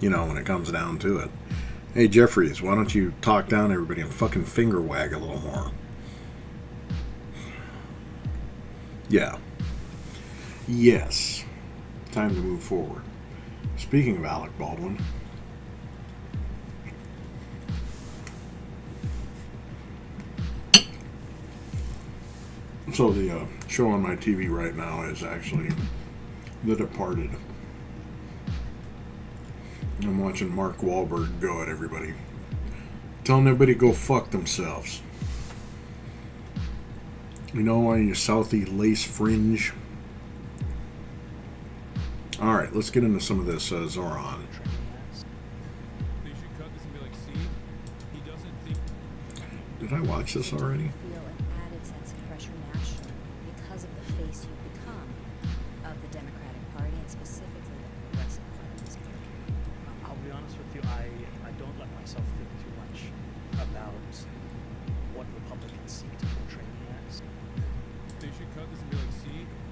you know, when it comes down to it. Hey, Jeffries, why don't you talk down everybody and fucking finger wag a little more? Yeah. Yes. Time to move forward. Speaking of Alec Baldwin, so the show on my TV right now is actually The Departed. I'm watching Mark Wahlberg go at everybody, telling everybody to go fuck themselves. You know why, you Southie lace fringe? Alright, let's get into some of this Zoran. Did I watch this already?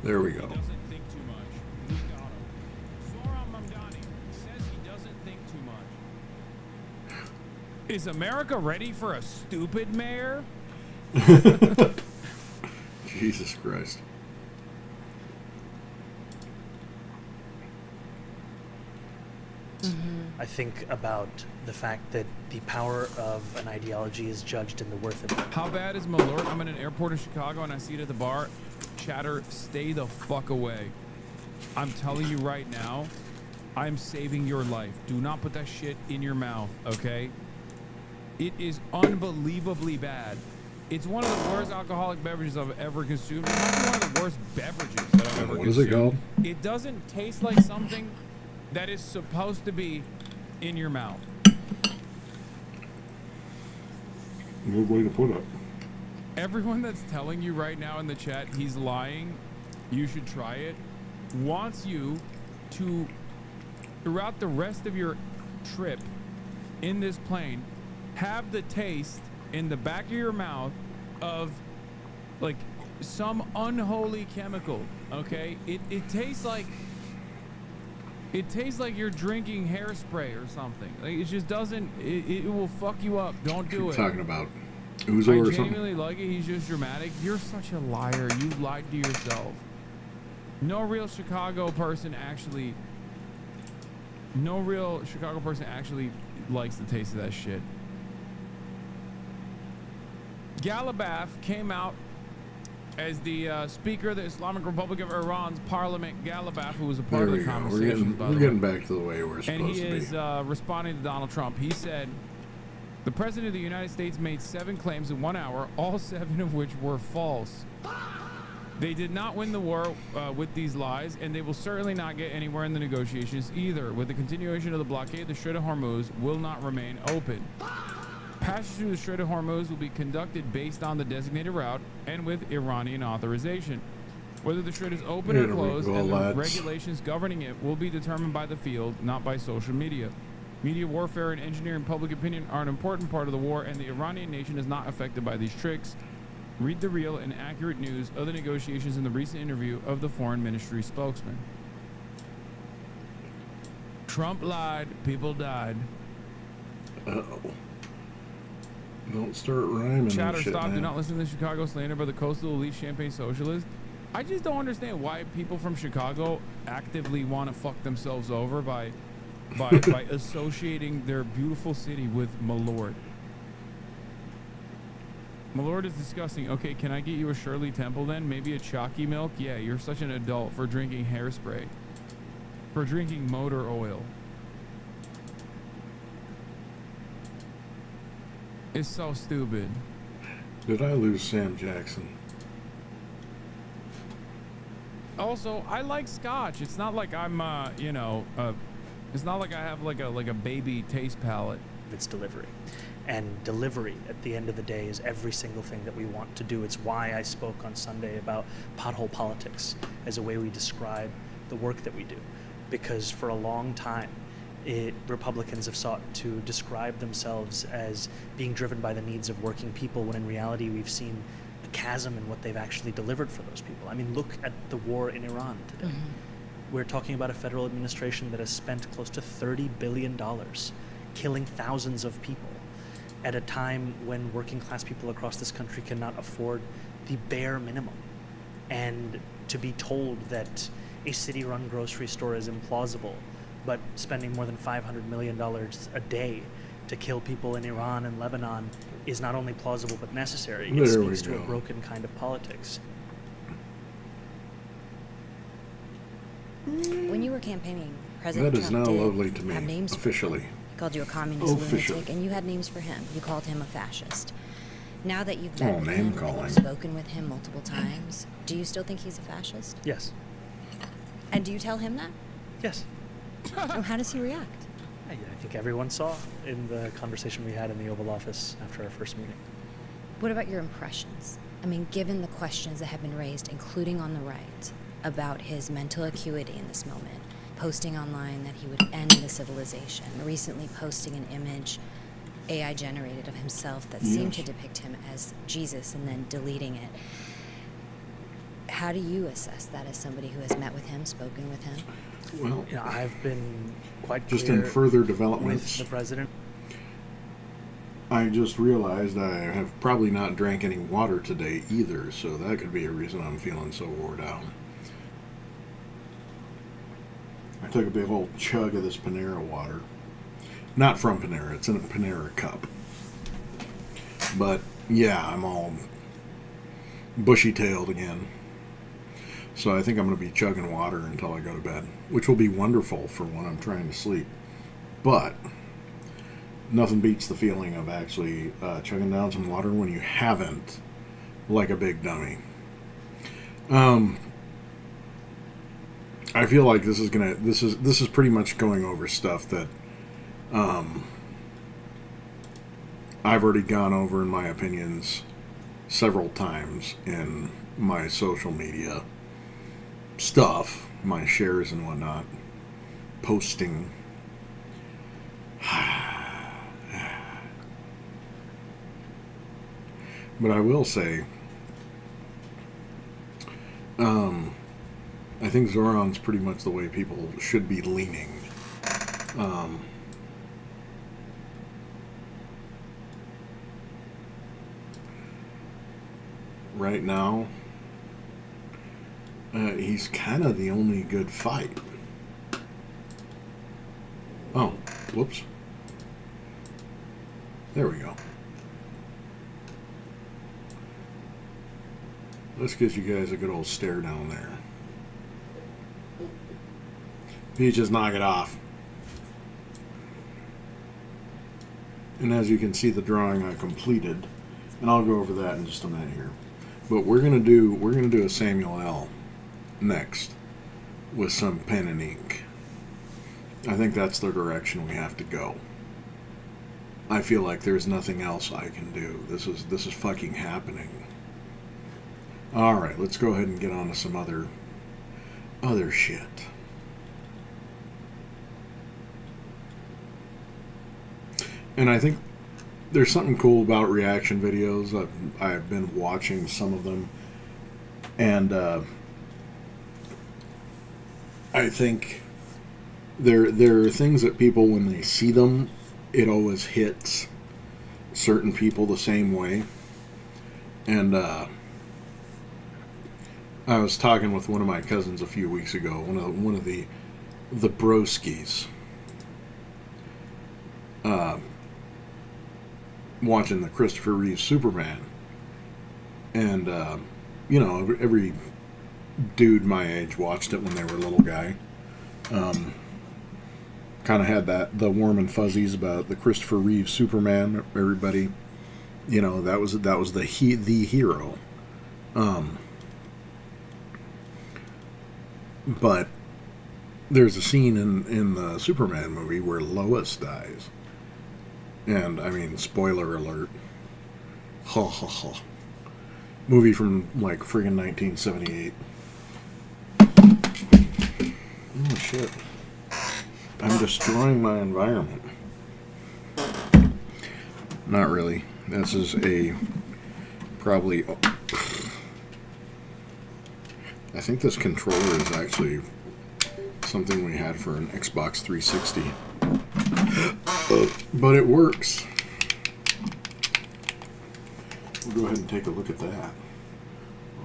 There we go. Is America ready for a stupid mayor? Jesus Christ. I think about the fact that the power of an ideology is judged in the worth of it. How bad is Malort? I'm in an airport in Chicago and I see it at the bar. Chatter, stay the fuck away. I'm telling you right now, I'm saving your life. Do not put that shit in your mouth, okay? It is unbelievably bad. It's one of the worst alcoholic beverages I've ever consumed. It might be one of the worst beverages that I've ever consumed. What is it called? It doesn't taste like something that is supposed to be in your mouth. Good way to put it. Everyone that's telling you right now in the chat he's lying, you should try it, wants you to, throughout the rest of your trip in this plane, have the taste in the back of your mouth of like some unholy chemical, okay? It tastes like you're drinking hairspray or something. Like, it just doesn't, it will fuck you up. Don't do it. Talking about Ouzo or I something? genuinely like it. He's just dramatic. You're such a liar. You've lied to yourself. No real Chicago person actually likes the taste of that shit. Galibaf came out as the Speaker of the Islamic Republic of Iran's parliament. Galibaf, who was a part of the conversation, We're getting back to the way we're supposed to be. And he is responding to Donald Trump. He said, the President of the United States made 7 claims in 1 hour, all 7 of which were false. They did not win the war with these lies, and they will certainly not get anywhere in the negotiations either. With the continuation of the blockade, the Strait of Hormuz will not remain open. Passage through the Strait of Hormuz will be conducted based on the designated route and with Iranian authorization. Whether the strait is open or closed and the regulations governing it will be determined by the field, not by social media. Media warfare and engineering public opinion are an important part of the war, and the Iranian nation is not affected by these tricks. Read the real and accurate news of the negotiations in the recent interview of the foreign ministry spokesman. Trump lied, people died. Uh-oh. Don't start rhyming. Chatter, shit, stop. man. Do not listen to Chicago slander by the coastal elite champagne socialists. I just don't understand why people from Chicago actively want to fuck themselves over by associating their beautiful city with Malort. Malort is disgusting. Okay, can I get you a Shirley Temple then? Maybe a chalky milk? Yeah, you're such an adult for drinking hairspray. For drinking motor oil. It's so stupid. Did I lose Sam Jackson? Also, I like scotch. It's not like I'm, it's not like I have like a baby taste palate. It's delivery. And delivery, at the end of the day, is every single thing that we want to do. It's why I spoke on Sunday about pothole politics as a way we describe the work that we do. Because for a long time, Republicans have sought to describe themselves as being driven by the needs of working people, when in reality we've seen the chasm in what they've actually delivered for those people. I mean, look at the war in Iran today. Mm-hmm. We're talking about a federal administration that has spent close to $30 billion killing thousands of people at a time when working class people across this country cannot afford the bare minimum. And to be told that a city-run grocery store is implausible, but spending more than $500 million a day to kill people in Iran and Lebanon is not only plausible but necessary. It speaks to a broken kind of politics. When you were campaigning, President Trump now did lovely to me, have names officially. He called you a communist lunatic, and you had names for him. You called him a fascist. Now that you've met with him and you've spoken with him multiple times, do you still think he's a fascist? Yes. And do you tell him that? Yes. Oh, how does he react? I think everyone saw in the conversation we had in the Oval Office after our first meeting. What about your impressions? I mean, given the questions that have been raised, including on the right, about his mental acuity in this moment, posting online that he would end the civilization, recently posting an image AI generated of himself that seemed to depict him as Jesus and then deleting it. How do you assess that as somebody who has met with him, spoken with him? Well, I've been quite just clear in further developments with the president. I just realized I have probably not drank any water today either, so that could be a reason I'm feeling so wore down. I Took a big old chug of this Panera water. Not from Panera, it's in a Panera cup. But yeah, I'm all bushy-tailed again. So I think I'm going to be chugging water until I go to bed, which will be wonderful for when I'm trying to sleep. But nothing beats the feeling of actually chugging down some water when you haven't, like a big dummy. I feel like this is pretty much going over stuff that I've already gone over in my opinions several times in my social media stuff, my shares and whatnot, posting. But I will say, I think Zoron's pretty much the way people should be leaning. Right now, he's kind of the only good fight. Oh, whoops. There we go. Let's get you guys a good old stare down there. You just knock it off. And as you can see, the drawing I completed, and I'll go over that in just a minute here. But we're gonna do a Samuel L. next with some pen and ink. I think that's the direction we have to go. I feel like there's nothing else I can do. This is fucking happening. All right, let's go ahead and get on to some other shit. And I think there's something cool about reaction videos. I've been watching some of them, and I think there are things that people, when they see them, it always hits certain people the same way. And I was talking with one of my cousins a few weeks ago, one of the broskies, watching the Christopher Reeve Superman, and you know, every dude my age watched it when they were a little guy. Kind of had the warm and fuzzies about the Christopher Reeve Superman. Everybody, you know, that was the hero. But there's a scene in the Superman movie where Lois dies. And, I mean, spoiler alert. Ha ha ha. Movie from, like, friggin' 1978. Oh, shit. I'm destroying my environment. Not really. This is probably... I think this controller is actually something we had for an Xbox 360. But it works. We'll go ahead and take a look at that.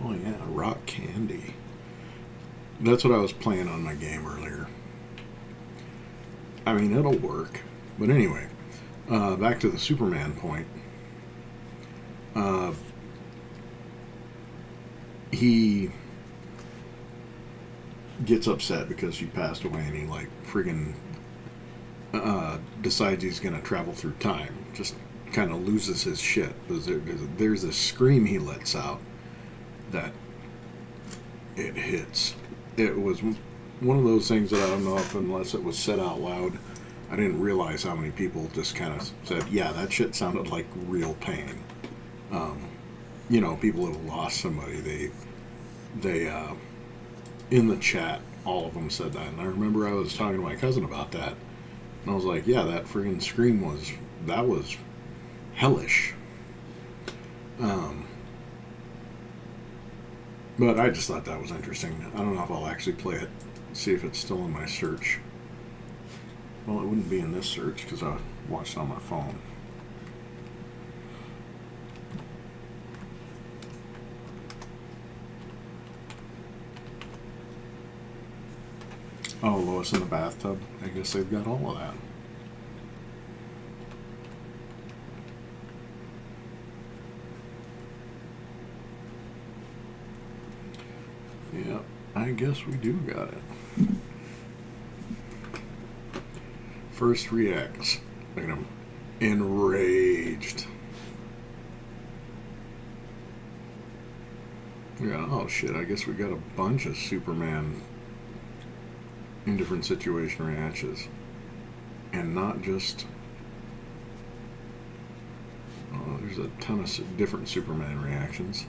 Oh yeah, rock candy. That's what I was playing on my game earlier. I mean, it'll work. But anyway, back to the Superman point. He gets upset because she passed away, and he, like, friggin' decides he's gonna travel through time. Just kind of loses his shit. There's a scream he lets out that it hits. It was one of those things that I don't know if, unless it was said out loud, I didn't realize how many people just kind of said, yeah, that shit sounded like real pain. You know, people who have lost somebody, they in the chat, all of them said that. And I remember I was talking to my cousin about that, and I was like, yeah, that friggin' scream was hellish. But I just thought that was interesting. I don't know if I'll actually play it, see if it's still in my search. Well, it wouldn't be in this search because I watched it on my phone. Oh, Lois in the bathtub. I guess they've got all of that. Yeah, I guess we do got it. First reacts. Look at him. Enraged. Yeah, oh shit, I guess we got a bunch of Superman in different situation reactions. And not just... Oh, there's a ton of different Superman reactions.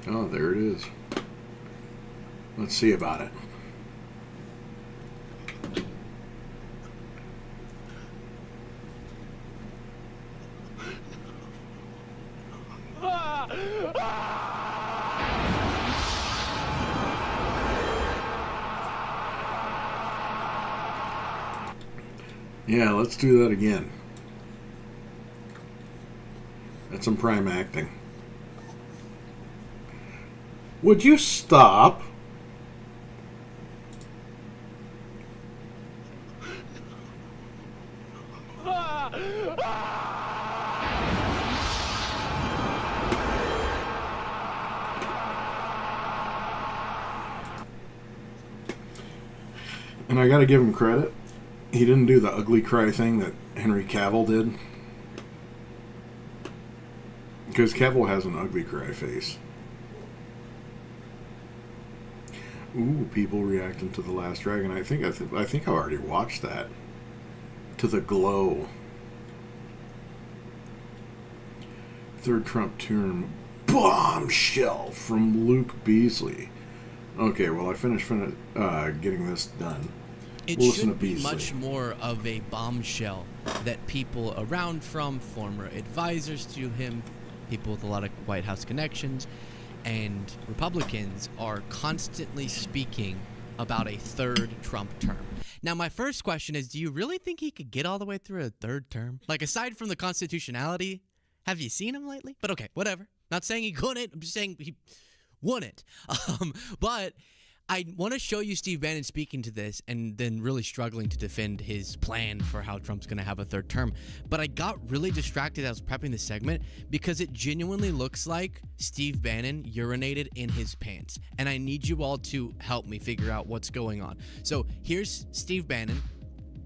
Oh, there it is. Let's see about it. Yeah, let's do that again. That's some prime acting. Would you stop? And I gotta give him credit. He didn't do the ugly cry thing that Henry Cavill did. Because Cavill has an ugly cry face. Ooh, people reacting to The Last Dragon. I think I already watched that. To the glow. Third Trump term bombshell from Luke Beasley. Okay, well I finished getting this done. It should be much more of a bombshell that people around Trump, former advisors to him, people with a lot of White House connections, and Republicans are constantly speaking about a third Trump term. Now, my first question is, do you really think he could get all the way through a third term? Like, aside from the constitutionality, have you seen him lately? But okay, whatever. Not saying he couldn't. I'm just saying he wouldn't. But I want to show you Steve Bannon speaking to this and then really struggling to defend his plan for how Trump's going to have a third term. But I got really distracted as I was prepping this segment because it genuinely looks like Steve Bannon urinated in his pants. And I need you all to help me figure out what's going on. So here's Steve Bannon,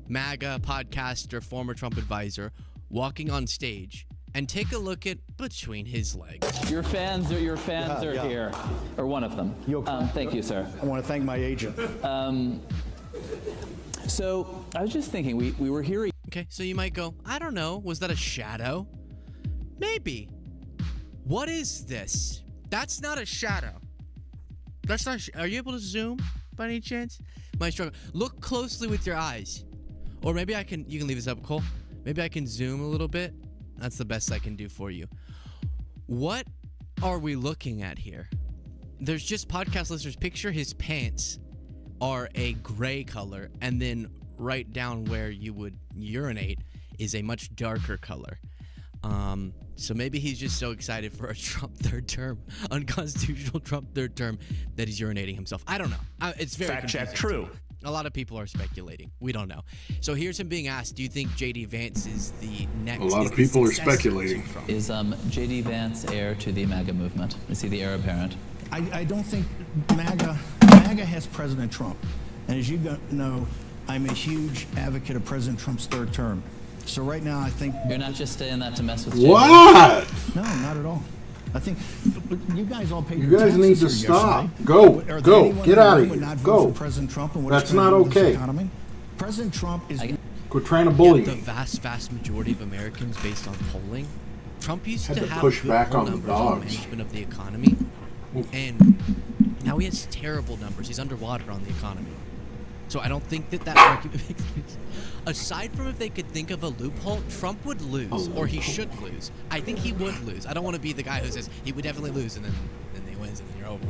MAGA podcaster, former Trump advisor, walking on stage. And take a look at between his legs. Your fans are here, or one of them. Thank you, sir. I want to thank my agent. So I was just thinking, we were here. Okay, so you might go, I don't know, was that a shadow? Maybe. What is this? That's not a shadow. That's not. Are you able to zoom by any chance? Might struggle. Look closely with your eyes, or maybe I can. You can leave this up, Cole. Maybe I can zoom a little bit. That's the best I can do for you. What are we looking at here? There's just podcast listeners. Picture his pants are a gray color, and then right down where you would urinate is a much darker color. So maybe he's just so excited for a Trump third term, unconstitutional Trump third term, that he's urinating himself. I don't know. It's very Fact check, confusing. true. A lot of people are speculating. We don't know. So here's him being asked, do you think J.D. Vance is the next... A lot of people are speculating. Is J.D. Vance heir to the MAGA movement? Is he the heir apparent? I don't think MAGA has President Trump. And as you know, I'm a huge advocate of President Trump's third term. So right now, I think... You're not just saying that to mess with J.D. What? No, not at all. I think you guys all paid You your guys taxes need to here stop. yesterday. Go, Are there go, anyone get in the out of room would here. not vote Go. for President Trump and what That's it's gonna not do to this okay. economy? President Trump is... Quit trying to bully The me. vast majority of Americans, based on polling, Trump used Had to to have push good back poll on the numbers on dogs. management of the economy, and now he has terrible numbers. He's underwater on the economy. So I don't think that argument makes sense. Aside from if they could think of a loophole, Trump would lose, or he should lose. I think he would lose. I don't want to be the guy who says he would definitely lose, and then he wins, and then you're over.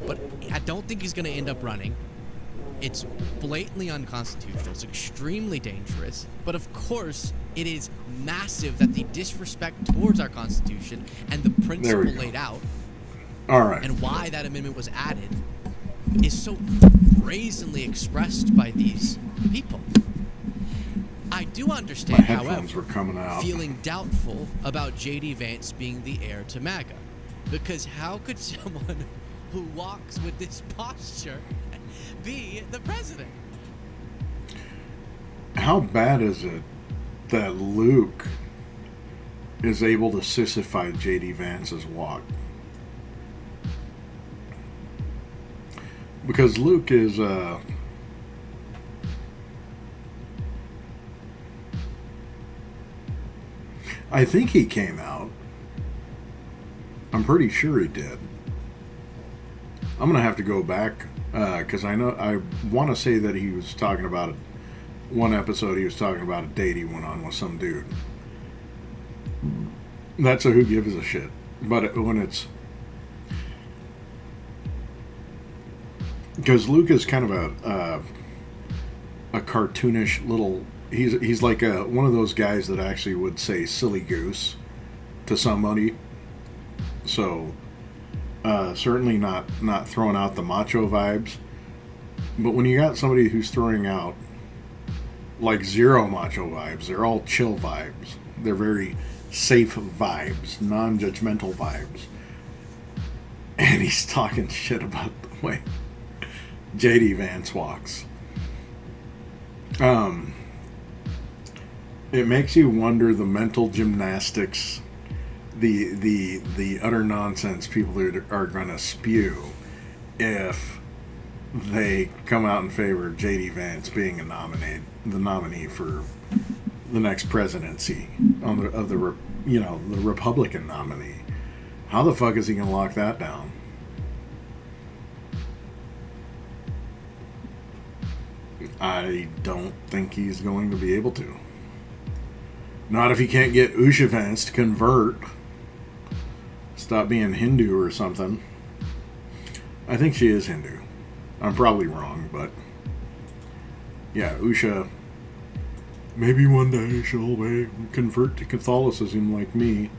But I don't think he's going to end up running. It's blatantly unconstitutional. It's extremely dangerous. But of course, It is massive that the disrespect towards our Constitution and the principle laid out, all right, and why that amendment was added, is so brazenly expressed by these people. I do understand, however, feeling doubtful about J.D. Vance being the heir to MAGA. Because how could someone who walks with this posture be the president? How bad is it that Luke is able to sissify J.D. Vance's walk? Because Luke is I think he came out. I'm pretty sure he did. I'm gonna have to go back because I want to say that he was talking about one episode. He was talking about a date he went on with some dude. That's a who gives a shit. But when it's because Luke is kind of a cartoonish little. He's like one of those guys that actually would say silly goose to somebody. So certainly not throwing out the macho vibes. But when you got somebody who's throwing out like zero macho vibes, they're all chill vibes. They're very safe vibes, non-judgmental vibes. And he's talking shit about the way J.D. Vance walks. It makes you wonder the mental gymnastics, the utter nonsense people are going to spew if they come out in favor of J.D. Vance being the nominee for the next presidency of the Republican nominee. How the fuck is he going to lock that down? I don't think he's going to be able to. Not if he can't get Usha Vance to convert. Stop being Hindu or something. I think she is Hindu. I'm probably wrong, but yeah, Usha, maybe one day she'll convert to Catholicism like me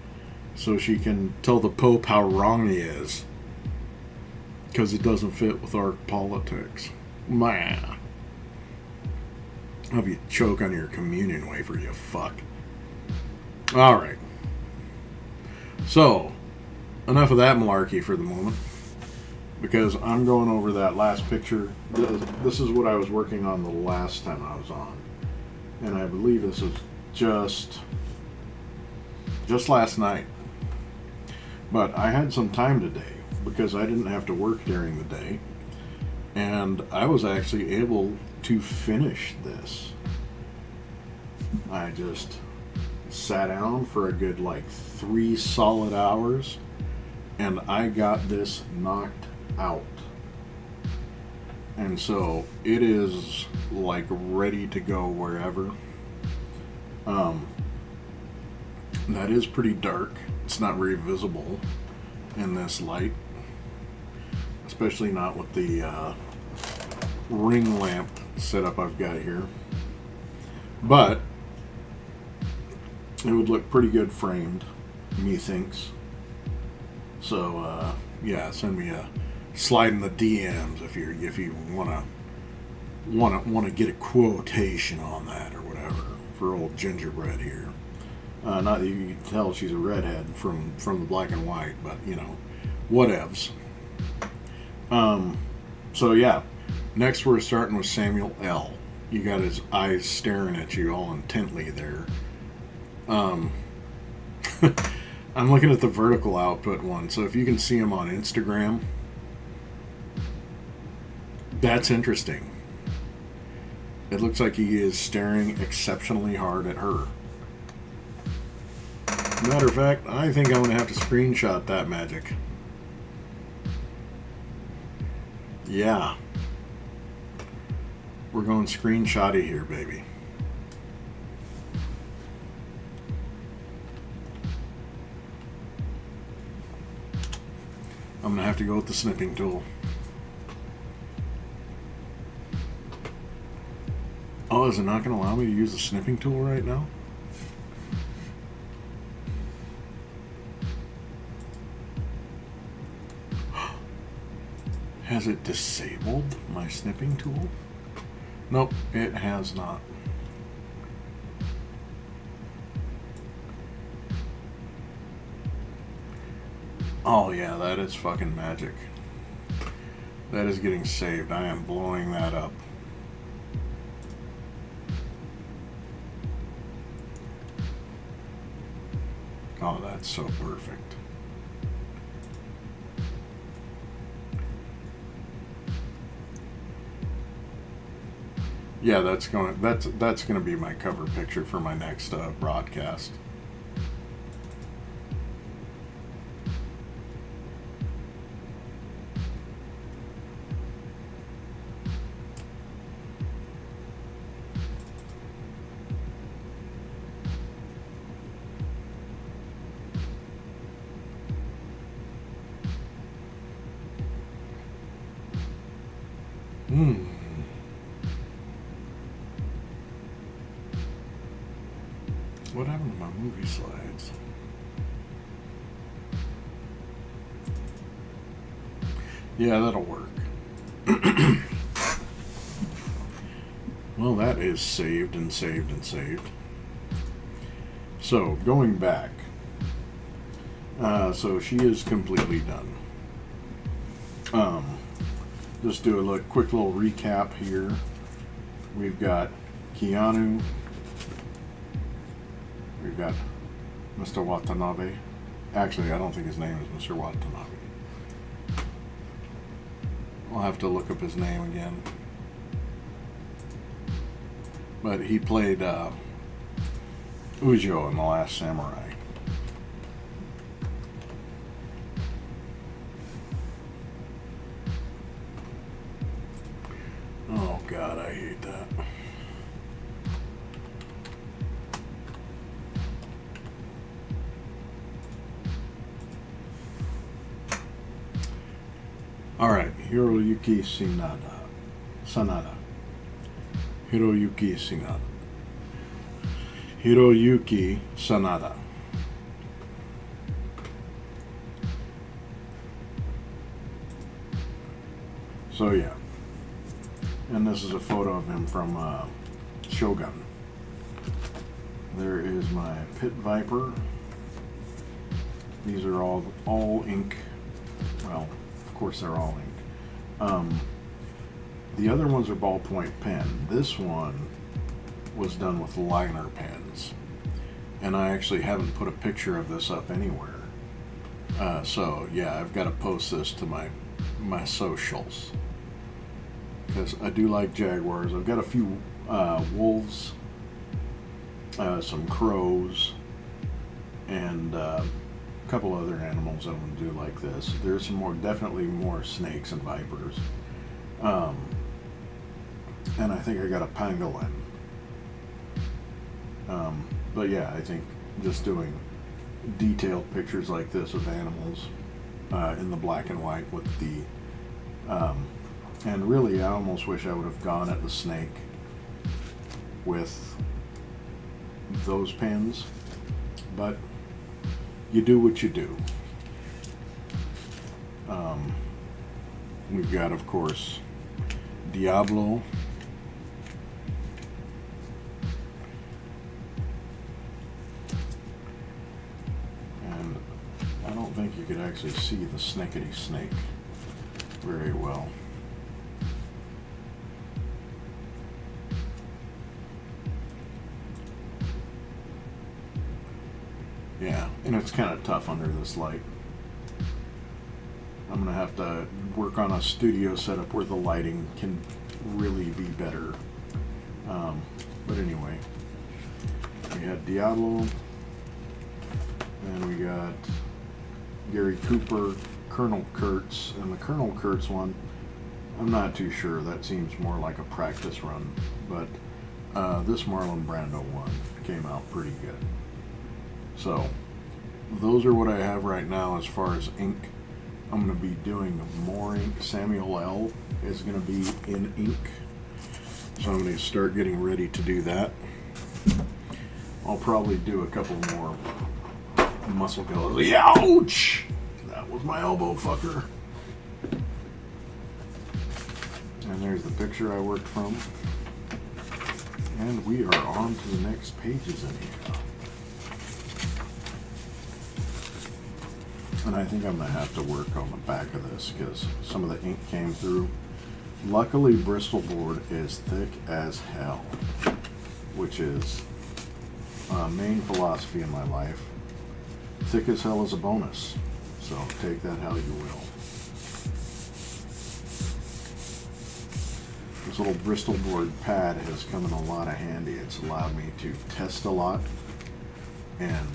so she can tell the Pope how wrong he is because it doesn't fit with our politics. Meh. I'll have you choke on your communion wafer, you fuck. Alright. So, enough of that malarkey for the moment. Because I'm going over that last picture. This is what I was working on the last time I was on. And I believe this is just last night. But I had some time today because I didn't have to work during the day. And I was actually able to finish this. I just sat down for a good 3 solid hours and I got this knocked out. And so it is ready to go wherever. That is pretty dark. It's not very visible in this light, especially not with the ring lamp setup I've got here. But it would look pretty good framed, methinks. So yeah, send me a slide in the DMs if you wanna get a quotation on that or whatever for old gingerbread here. Not that you can tell she's a redhead from the black and white, but whatevs. So yeah, next we're starting with Samuel L. You got his eyes staring at you all intently there. I'm looking at the vertical output one, so if you can see him on Instagram, that's interesting. It looks like he is staring exceptionally hard at her. Matter of fact, I think I'm going to have to screenshot that magic. Yeah. We're going screenshotty here, baby. I'm going to have to go with the snipping tool. Oh, is it not going to allow me to use the snipping tool right now? Has it disabled my snipping tool? Nope, it has not. Oh yeah, that is fucking magic. That is getting saved. I am blowing that up. Oh, that's so perfect. Yeah, that's going to be my cover picture for my next broadcast. What happened to my movie slides? Yeah, that'll work. Well, that is saved and saved and saved. So, going back. So she is completely done. Just do a quick little recap here. We've got Keanu. We've got Mr. Watanabe. Actually, I don't think his name is Mr. Watanabe. I'll have to look up his name again. But he played Ujo in The Last Samurai. Oh God, I hate that. Alright, Hiroyuki Sanada. Hiroyuki Sanada. Hiroyuki Sanada. So yeah. And this is a photo of him from Shogun. There is my Pit Viper. These are all ink. Well, of course they're all ink. The other ones are ballpoint pen. This one was done with liner pens. And I actually haven't put a picture of this up anywhere. So yeah, I've got to post this to my socials. Because I do like jaguars. I've got a few wolves, some crows, and a couple other animals I'm going to do like this. There's definitely more snakes and vipers. And I think I got a pangolin. But yeah, I think just doing detailed pictures like this of animals in the black and white with the... and really, I almost wish I would have gone at the snake with those pens, but you do what you do. We've got, of course, Diablo. And I don't think you could actually see the snackety snake very well. Yeah, and it's kind of tough under this light. I'm going to have to work on a studio setup where the lighting can really be better. But anyway, we had Diablo, and we got Gary Cooper, Colonel Kurtz, and the Colonel Kurtz one, I'm not too sure. That seems more like a practice run, but this Marlon Brando one came out pretty good. So, those are what I have right now as far as ink. I'm going to be doing more ink. Samuel L. is going to be in ink. So I'm going to start getting ready to do that. I'll probably do a couple more muscle colors. Ouch! That was my elbow fucker. And there's the picture I worked from. And we are on to the next pages in here. And I think I'm going to have to work on the back of this because some of the ink came through. Luckily, Bristol board is thick as hell, which is a main philosophy in my life. Thick as hell is a bonus, so take that how you will. This little Bristol board pad has come in a lot of handy. It's allowed me to test a lot, and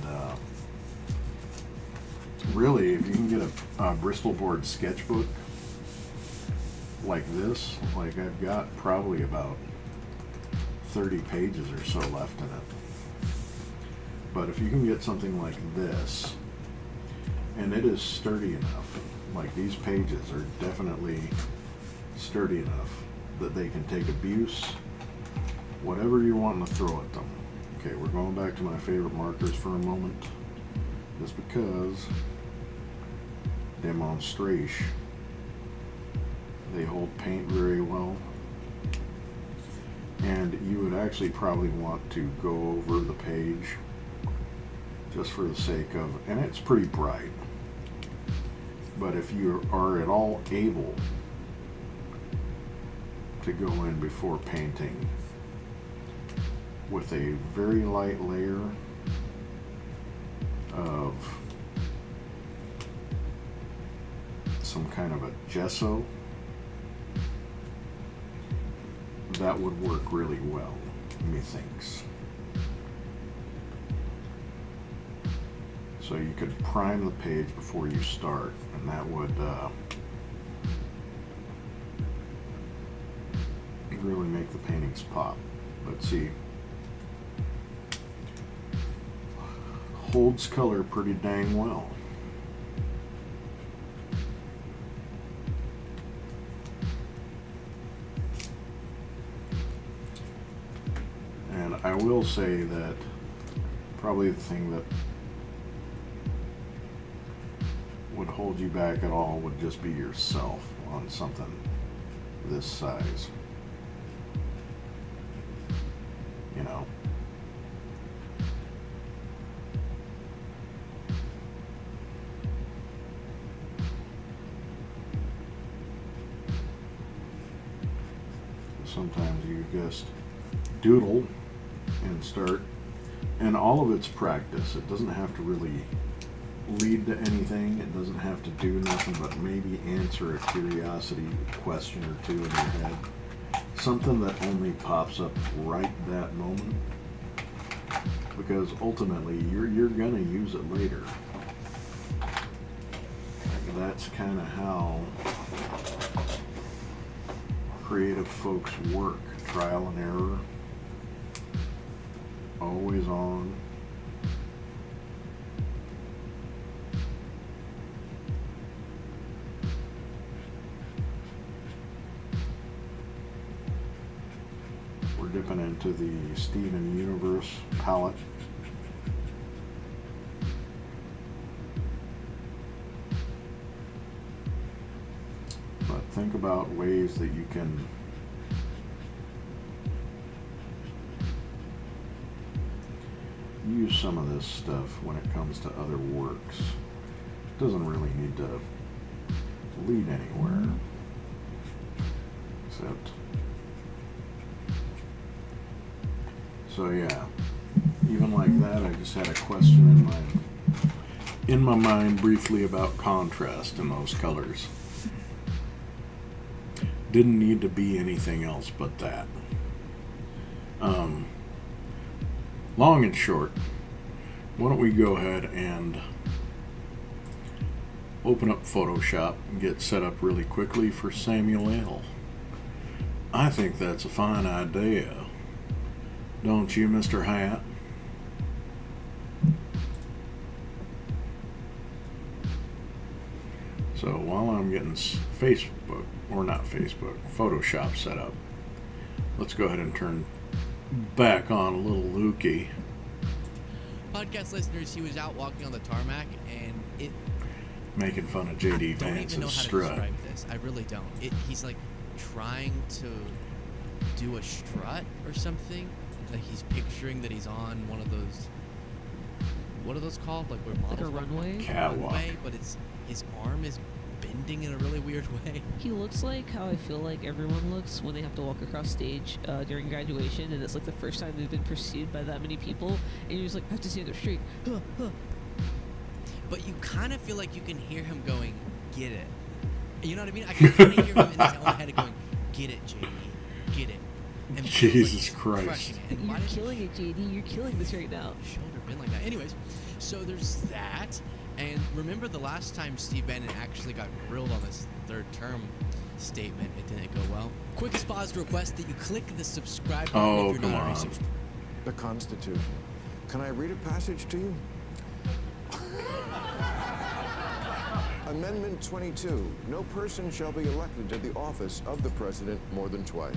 really, if you can get a Bristol board sketchbook like this, like I've got probably about 30 pages or so left in it. But if you can get something like this, and it is sturdy enough, like these pages are definitely sturdy enough that they can take abuse, whatever you're wanting to throw at them. Okay, we're going back to my favorite markers for a moment, just because demonstration. They hold paint very well, and you would actually probably want to go over the page just for the sake of, and it's pretty bright, but if you are at all able to go in before painting with a very light layer of some kind of a gesso, that would work really well, methinks. So you could prime the page before you start, and that would really make the paintings pop. But see, holds color pretty dang well. And I will say that probably the thing that would hold you back at all would just be yourself on something this size. You know? Sometimes you just doodle and start, and all of it's practice. It doesn't have to really lead to anything. It doesn't have to do nothing but maybe answer a curiosity question or two in your head. Something that only pops up right that moment, because ultimately you're gonna use it later. That's kind of how creative folks work. Trial and error, always on. We're dipping into the Steven Universe palette. But think about ways that you can use some of this stuff when it comes to other works. It doesn't really need to lead anywhere, except, so yeah, even like that, I just had a question in my mind briefly about contrast in those colors. Didn't need to be anything else but that. Long and short, why don't we go ahead and open up Photoshop and get set up really quickly for Samuel L. I think that's a fine idea. Don't you, Mr. Hat? So while I'm getting Photoshop set up, let's go ahead and turn back on a little Lukey. Podcast listeners, he was out walking on the tarmac, and it... Making fun of J.D. Vance's strut. I don't even know how to describe this. I really don't. He's like trying to do a strut or something. Like he's picturing that he's on one of those. What are those called? Like where models a runway? Catwalk. Runway, but it's his arm is bending in a really weird way. He looks like how I feel like everyone looks when they have to walk across stage during graduation, and it's like the first time they've been pursued by that many people, and you're just like, I have to stand up straight. But you kind of feel like you can hear him going, "Get it." You know what I mean? I can kind of hear him in his own head going, "Get it, JD, get it." And Jesus like Christ. crushing it. And You're killing it, JD. You're killing this right now. Shoulder bend like that. Anyways, so there's that. And remember the last time Steve Bannon actually got grilled on this third term statement, it didn't go well. Quickest pause request that you click the subscribe button Oh, if you're come not already on. subscribed. The Constitution. Can I read a passage to you? Amendment 22. No person shall be elected to the office of the president more than twice.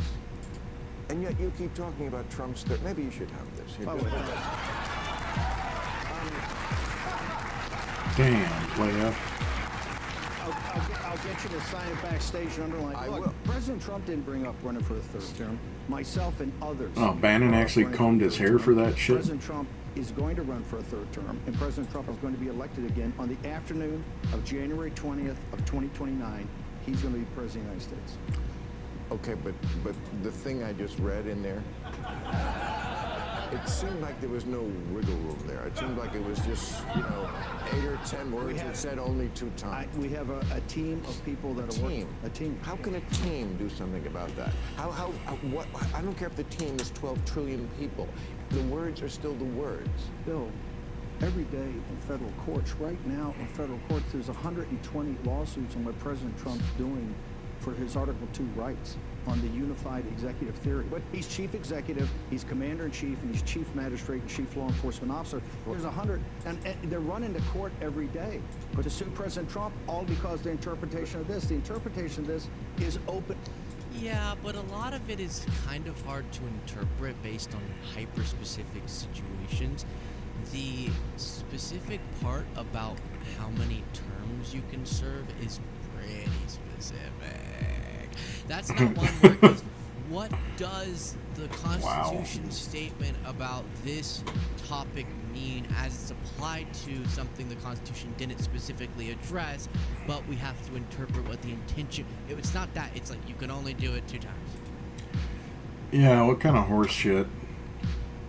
And yet you keep talking about Trump's third. Maybe you should have this. Damn, player. I'll get you to sign it backstage and underline. I Look, will. President Trump didn't bring up running for a third term. Myself and others. Oh, Bannon are actually running combed a his third hair term. for that shit? President Trump is going to run for a third term, and President Trump is going to be elected again on the afternoon of January 20th of 2029. He's going to be president of the United States. Okay, but the thing I just read in there, it seemed like there was no wiggle room there. It seemed like it was just, 8 or 10 words that said only 2 times. We have a team of people that are working. A team. How can a team do something about that? What? I don't care if the team is 12 trillion people. The words are still the words. Bill, every day in federal courts, right now in federal courts, there's 120 lawsuits on what President Trump's doing for his Article 2 rights on the unified executive theory. But he's chief executive, he's commander-in-chief, and he's chief magistrate and chief law enforcement officer. There's 100, and they're running to court every day. But to sue President Trump, all because the interpretation of this. The interpretation of this is open. Yeah, but a lot of it is kind of hard to interpret based on hyper-specific situations. The specific part about how many terms you can serve is pretty specific. That's not one where it goes, what does the Constitution statement about this topic mean as it's applied to something the Constitution didn't specifically address, but we have to interpret what the intention. It's not that. It's like you can only do it 2 times. Yeah, what kind of horse shit?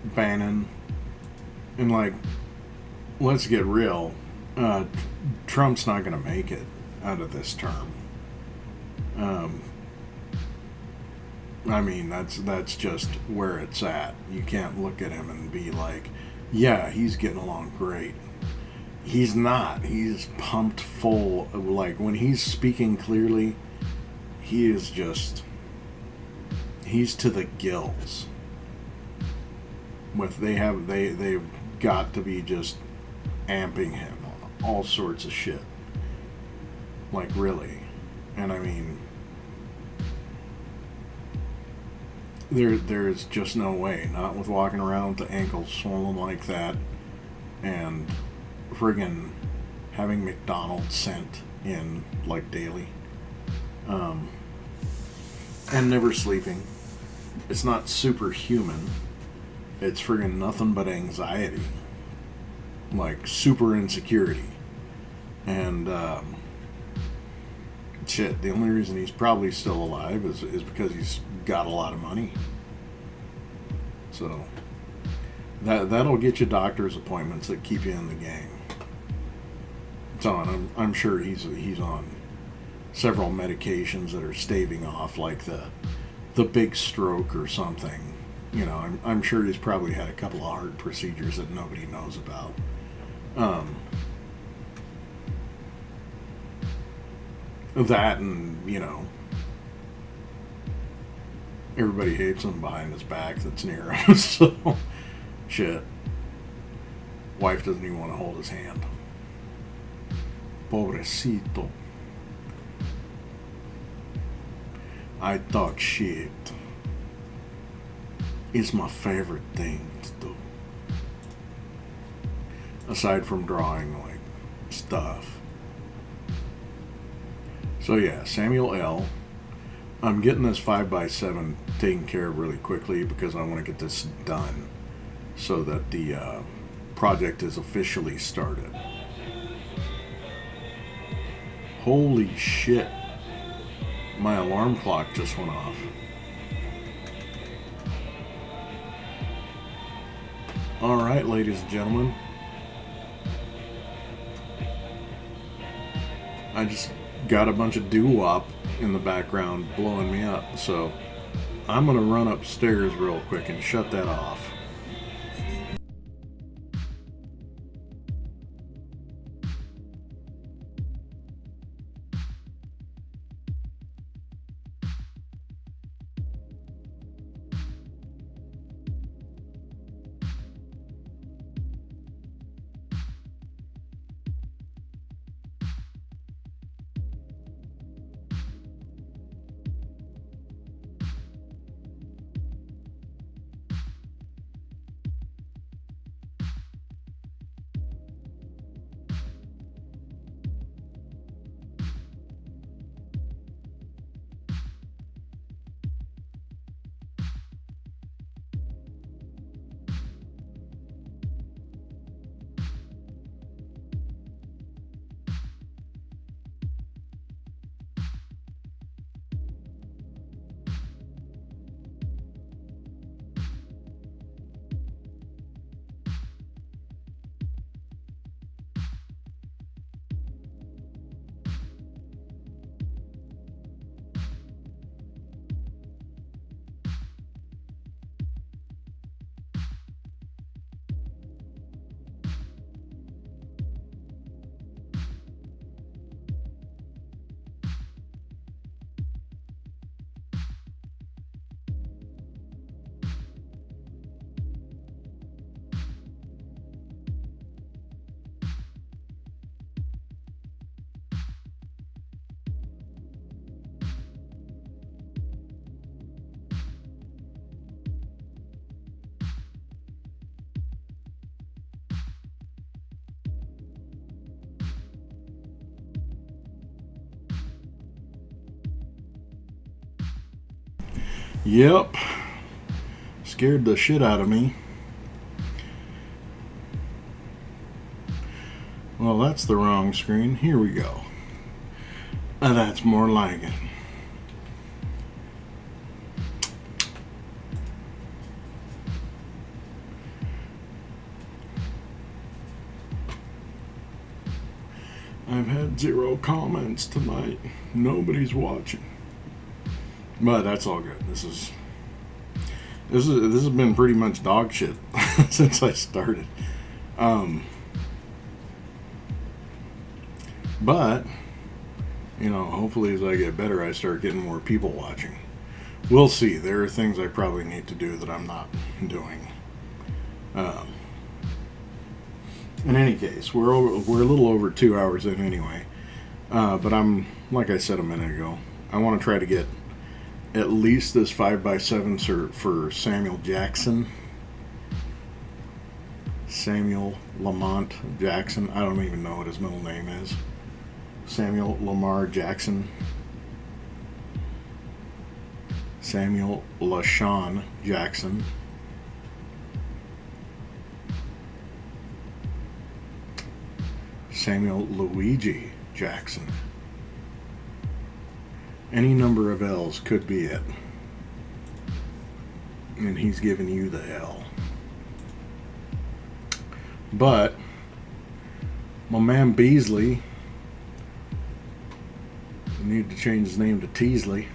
Bannon. And let's get real. Trump's not going to make it out of this term. I mean, that's just where it's at. You can't look at him and be like, yeah, he's getting along great. He's not. He's pumped full. Like, when he's speaking clearly, he is just... He's to the gills. They've got to be just amping him on all sorts of shit. Like, really. And I mean... There's just no way. Not with walking around with the ankles swollen like that and friggin' having McDonald's sent in like daily. And never sleeping. It's not superhuman. It's friggin' nothing but anxiety. Like super insecurity. And shit, the only reason he's probably still alive is because he's got a lot of money. So that'll get you doctor's appointments that keep you in the game. So I'm sure he's on several medications that are staving off like the big stroke or something. I'm sure he's probably had a couple of heart procedures that nobody knows about. That and, everybody hates him behind his back that's near him, so, shit. Wife doesn't even want to hold his hand. Pobrecito. I talk shit. It's my favorite thing to do. Aside from drawing, like, stuff. So yeah, Samuel L. I'm getting this 5x7 taken care of really quickly because I want to get this done so that the project is officially started. Holy shit. My alarm clock just went off. Alright, ladies and gentlemen. I just got a bunch of doo-wop in the background blowing me up, so I'm gonna run upstairs real quick and shut that off. Yep. Scared the shit out of me. Well, that's the wrong screen. Here we go. That's more like it. I've had 0 comments tonight. Nobody's watching. But that's all good. This has been pretty much dog shit since I started. But you know, hopefully as I get better, I start getting more people watching. We'll see. There are things I probably need to do that I'm not doing. In any case, we're a little over 2 hours in anyway. But I'm, like I said a minute ago, I want to try to get at least this 5x7 for Samuel Jackson. Samuel Lamont Jackson. I don't even know what his middle name is. Samuel Lamar Jackson. Samuel LaShawn Jackson. Samuel Luigi Jackson. Any number of L's could be it. And he's giving you the L. But my man Beasley, I need to change his name to Teasley.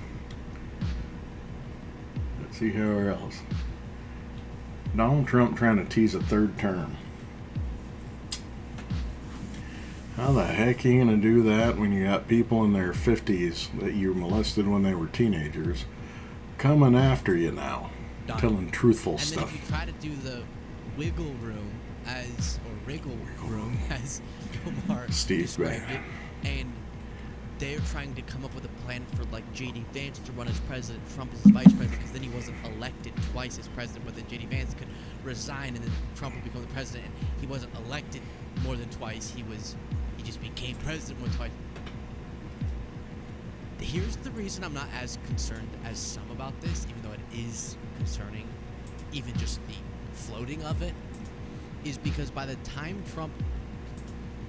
Let's see who else. Donald Trump trying to tease a third term. How the heck are you going to do that when you got people in their 50s that you molested when they were teenagers coming after you now, telling truthful stuff? And then if you try to do the wiggle room wriggle room as Omar described it, and they're trying to come up with a plan for like J.D. Vance to run as president, Trump as vice president, because then he wasn't elected twice as president, but then J.D. Vance could resign and then Trump would become the president. He wasn't elected more than twice. He just became president more twice. Here's the reason I'm not as concerned as some about this, even though it is concerning, even just the floating of it, is because by the time Trump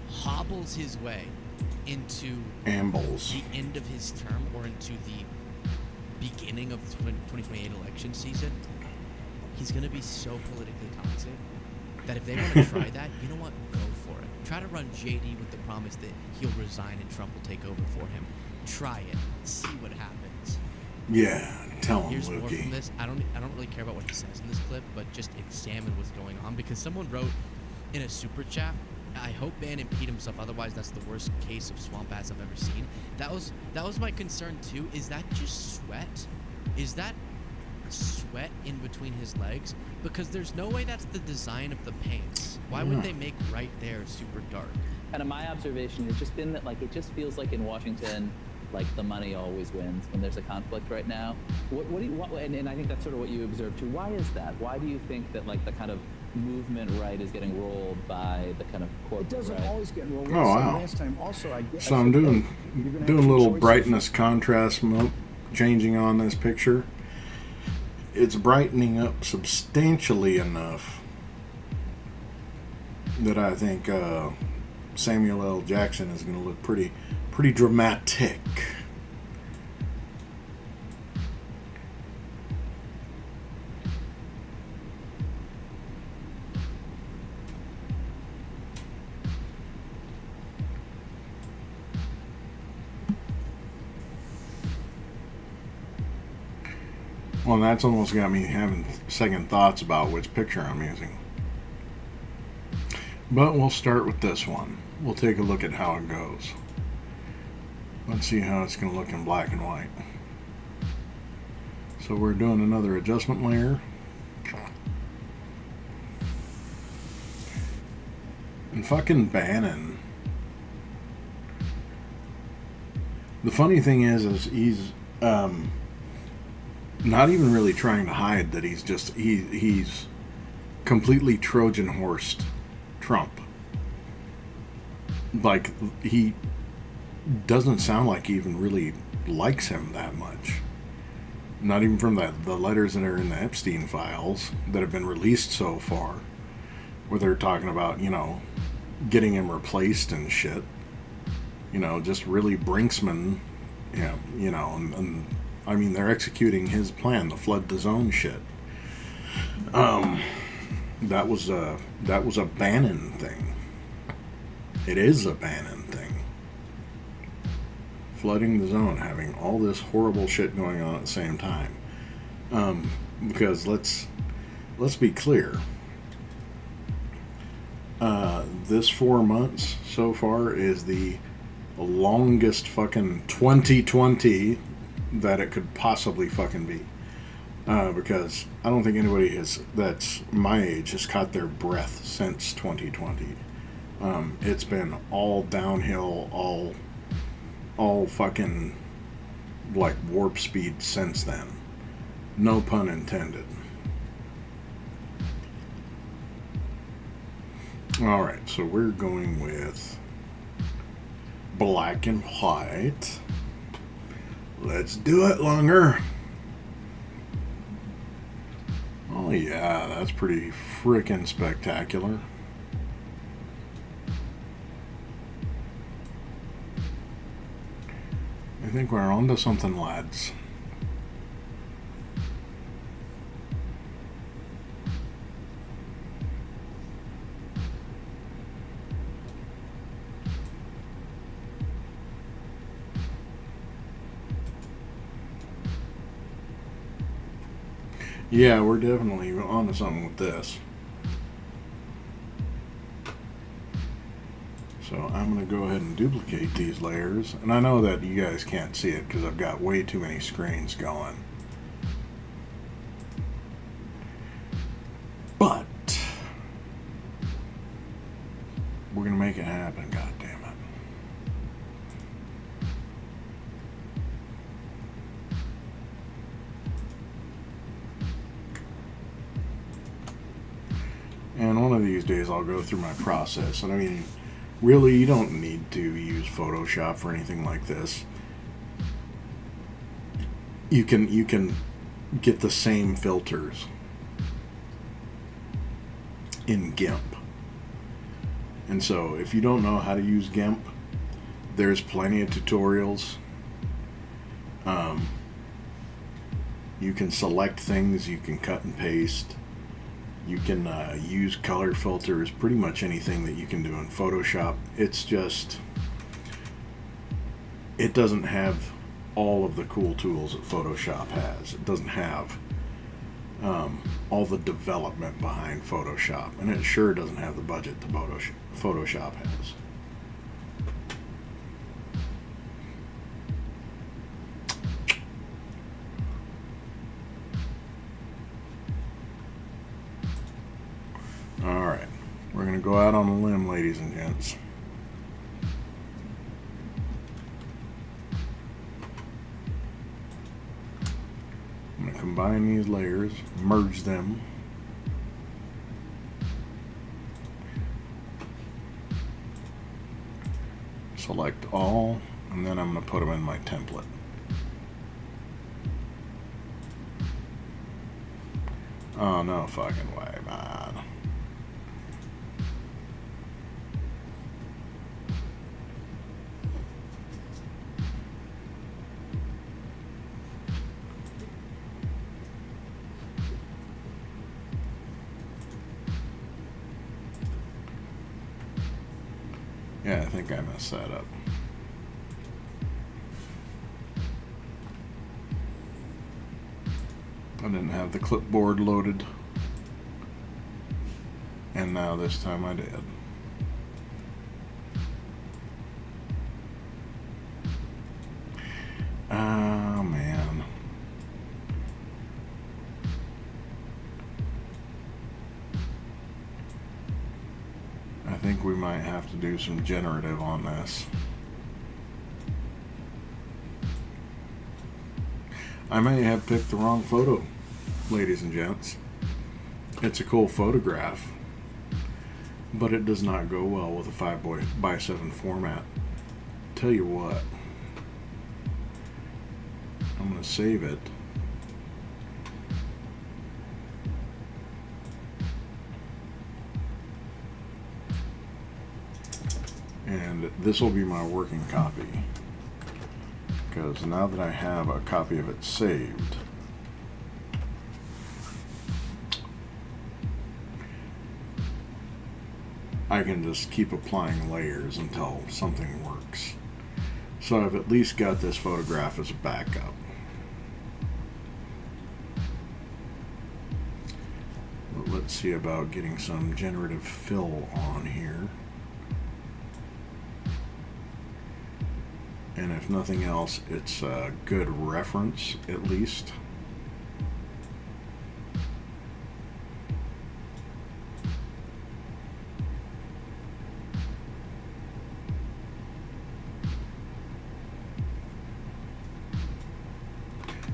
hobbles his way into the end of his term or into the beginning of the 2028 election season, he's going to be so politically toxic that if they want to try that, you know what? Go for it. Try to run JD with the promise that he'll resign and Trump will take over for him. Try it. See what happens. Yeah, tell him, Here's Lukey. more from this. I don't really care about what he says in this clip, but just examine what's going on, because someone wrote in a super chat, I hope Bannon peed himself, otherwise that's the worst case of swamp ass I've ever seen. That was my concern too. Is that just sweat? Is that sweat in between his legs? Because there's no way that's the design of the pants. Why would they make right there super dark? Kind of my observation has just been that, like, it just feels like in Washington, like, the money always wins when there's a conflict right now. What do you, and I think that's sort of what you observed too. Why is that? Why do you think that, like, the kind of movement right is getting rolled by the kind of corporate right? It doesn't always get rolled. Oh, wow. Last time also, So I'm doing a little brightness contrast changing on this picture. It's brightening up substantially enough that I think Samuel L. Jackson is going to look pretty dramatic. Well, that's almost got me having second thoughts about which picture I'm using. But we'll start with this one. We'll take a look at how it goes. Let's see how it's going to look in black and white. So we're doing another adjustment layer. And fucking Bannon. The funny thing is he's not even really trying to hide that he's completely Trojan horsed Trump. Like, he doesn't sound like he even really likes him that much. Not even from the letters that are in the Epstein files that have been released so far, where they're talking about, getting him replaced and shit. Just really Brinksman, and I mean, they're executing his plan, the flood the zone shit. That was a Bannon thing. It is a Bannon thing. Flooding the zone, having all this horrible shit going on at the same time. Because let's be clear. This 4 months so far is the longest fucking 2020 that it could possibly fucking be. Because I don't think anybody that's my age has caught their breath since 2020. It's been all downhill, all fucking like warp speed since then. No pun intended. Alright, so we're going with black and white. Let's do it, Lunger. Oh yeah, that's pretty frickin' spectacular. I think we're onto something, lads. Yeah, we're definitely onto something with this. So I'm going to go ahead and duplicate these layers. And I know that you guys can't see it because I've got way too many screens going. But we're going to make it happen, goddammit. And one of these days I'll go through my process. And I mean, really, you don't need to use Photoshop for anything like this. you can get the same filters in GIMP. And so if you don't know how to use GIMP, there's plenty of tutorials. You can select things, you can cut and paste, you can use color filters, pretty much anything that you can do in Photoshop. It's just, it doesn't have all of the cool tools that Photoshop has. It doesn't have all the development behind Photoshop, and it sure doesn't have the budget that Photoshop has. Alright, we're going to go out on a limb, ladies and gents. I'm going to combine these layers, merge them. Select all, and then I'm going to put them in my template. Oh, no fucking way, man. Yeah, I think I messed that up. I didn't have the clipboard loaded. And now this time I did. Oh, man. I think we might have to do some generative on this. I may have picked the wrong photo, ladies and gents. It's a cool photograph, but it does not go well with a 5x7 format. Tell you what, I'm going to save it. And this will be my working copy, because now that I have a copy of it saved, I can just keep applying layers until something works. So I've at least got this photograph as a backup. But let's see about getting some generative fill on here. And if nothing else, it's a good reference, at least.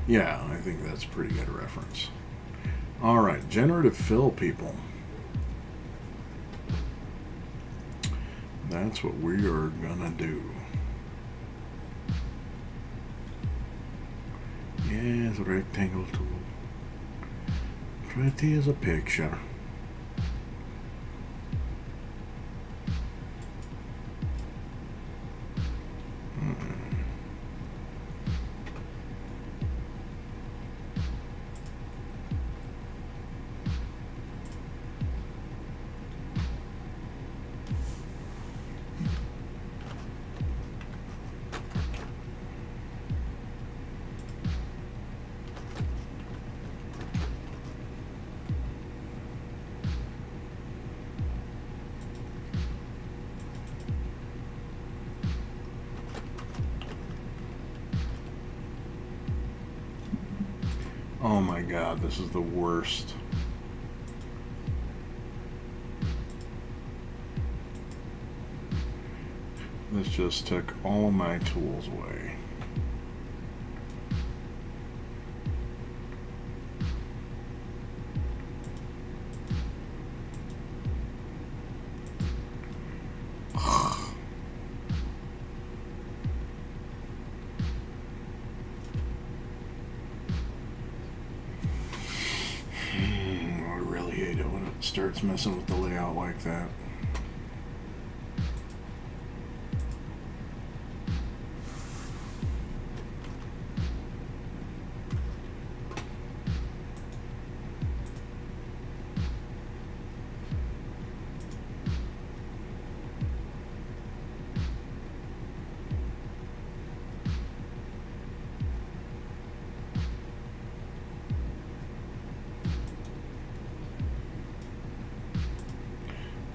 Yeah, I think that's a pretty good reference. Alright, generative fill, people. That's what we are gonna do. Yes, rectangle tool. Pretty as a picture. Oh my god, this is the worst. This just took all of my tools away. starts messing with the layout like that.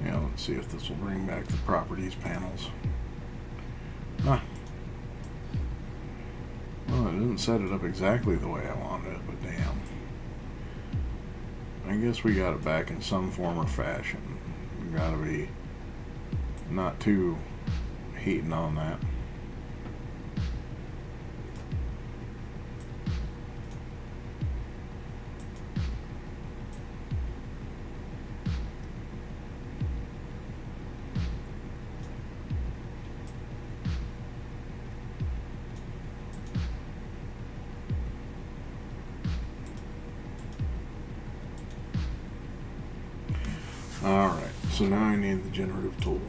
Yeah, let's see if this will bring back the properties panels. Ah. Well, I didn't set it up exactly the way I wanted it, but damn. I guess we got it back in some form or fashion. We gotta be not too hating on that. Alright, so now I need the generative tool.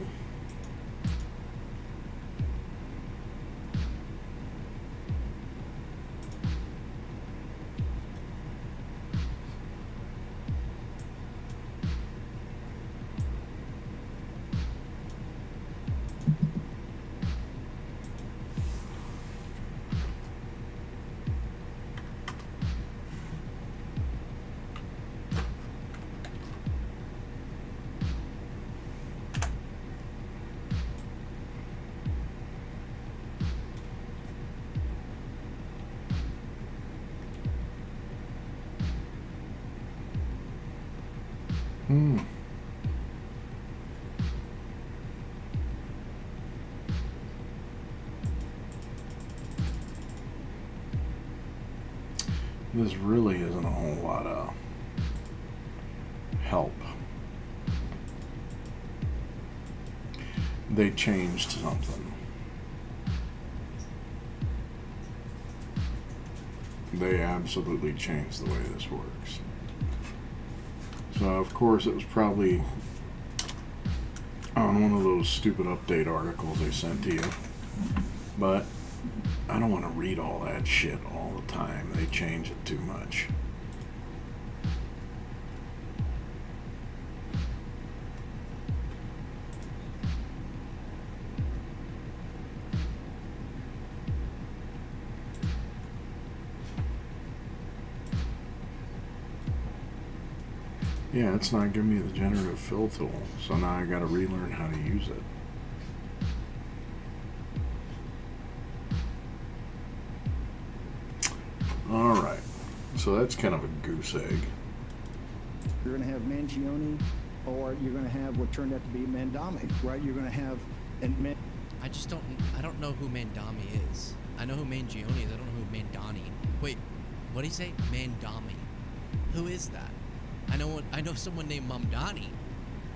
This really isn't a whole lot of help. They changed something. They absolutely changed the way this works. So of course it was probably on one of those stupid update articles they sent to you. But I don't want to read all that shit all the time. They change it too much. Yeah, it's not giving me the generative fill tool, so now I gotta relearn how to use it. Alright, so that's kind of a goose egg. You're going to have Mangione, or you're going to have what turned out to be Mandami, right? You're going to have... I don't know who Mandami is. I know who Mangione is. I don't know who Mandani. Wait, what did he say? Mandami. Who is that? I know someone named Mamdani.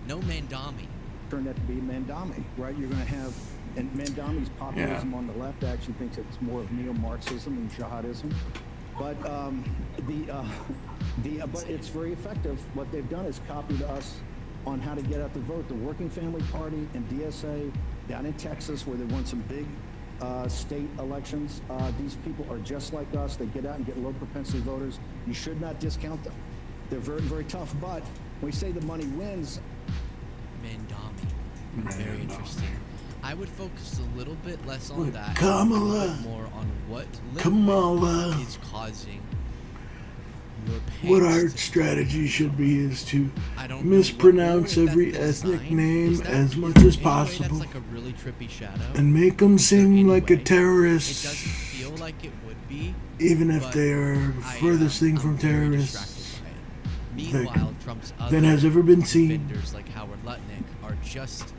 No Mandami. Turned out to be Mandami, right? You're going to have... And Mandami's populism on the left actually thinks it's more of neo-Marxism and jihadism. But but it's very effective. What they've done is copied us on how to get out the vote. The Working Family Party and DSA down in Texas, where they won some big state elections. These people are just like us. They get out and get low propensity voters. You should not discount them. They're very, very tough. But when we say the money wins... Mandami. Very interesting. I would focus a little bit less on that. Kamala. A little bit more on what Kamala is causing your pain. What our strategy should be is to mispronounce every ethnic name as much as possible. That's like a really trippy shadow. And make them seem like a terrorist. It doesn't feel like it would be. Even if they are furthest thing from terrorists Meanwhile, Trump's other that has ever been seen. defenders like Howard Lutnick are just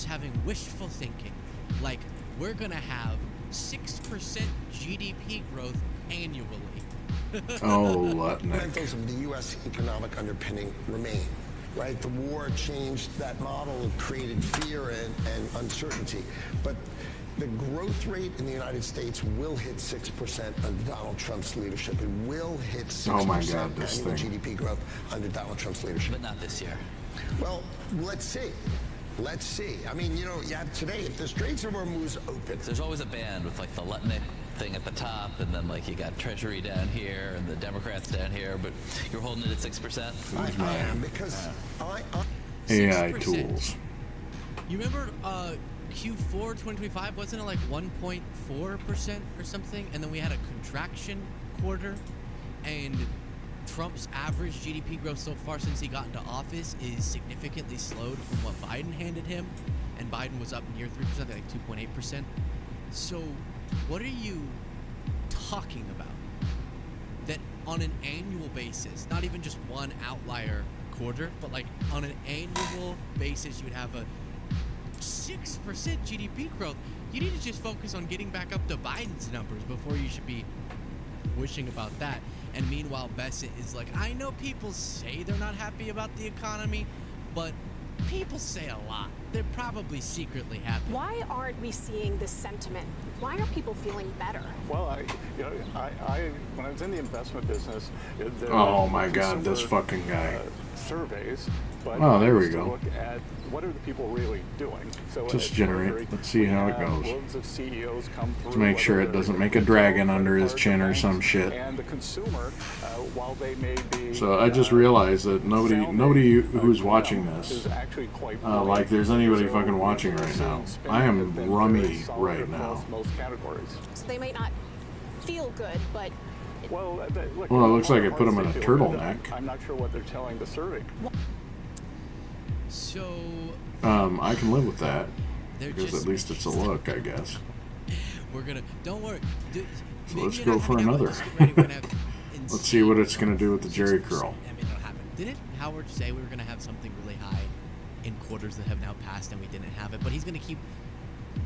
having wishful thinking. Like, we're gonna have 6% GDP growth annually. Oh, Lutnick. Fundamentals of the U.S. economic underpinning remain, right? The war changed that model, created fear and uncertainty. But The growth rate in the United States will hit 6% under Donald Trump's leadership. It will hit 6% Oh my God, this annual thing. GDP growth under Donald Trump's leadership. But not this year. Well, let's see. Let's see. I mean, you know, you have today, if the Straits of Hormuz open. There's always a band with like the Lutnick thing at the top, and then like you got Treasury down here and the Democrats down here, but you're holding it at 6%. I am, because I AI 6%. tools. You remember Q4 2025, wasn't it like 1.4% or something? And then we had a contraction quarter, and Trump's average GDP growth so far since he got into office is significantly slowed from what Biden handed him, and Biden was up near 3%, like 2.8%. So what are you talking about? That on an annual basis, not even just one outlier quarter, but like on an annual basis, you'd have a 6% GDP growth. You need to just focus on getting back up to Biden's numbers before you should be wishing about that. And meanwhile, Bessent is like, I know people say they're not happy about the economy, but people say a lot. They're probably secretly happy. Why aren't we seeing this sentiment? Why are people feeling better? Well, I when I was in the investment business, Oh my God, this fucking guy. Surveys, but Oh, there we to go. Look at what are the people really doing. So Just at generate. Treasury, Let's see we how it have goes. loads of CEOs come through, To make sure it whether doesn't they're make a dragon under his chin or some shit. And the consumer, while they may be. So I just realized that nobody who's watching this, is actually quite like there's anybody so fucking watching we're right now. seeing I am spending has been rummy very solid right across now. most categories. So they may not feel good, but Well, look, Well, it looks like hard it put him in a to feel good. turtleneck. I'm not sure what they're telling the survey. So I can live with that they're because just at least it's a look, I guess. we're gonna don't worry. So let's go for another. Let's see what it's gonna do with the Jerry curl. I mean, it'll happen. Didn't Howard say we were gonna have something really high in quarters that have now passed and we didn't have it? But he's gonna keep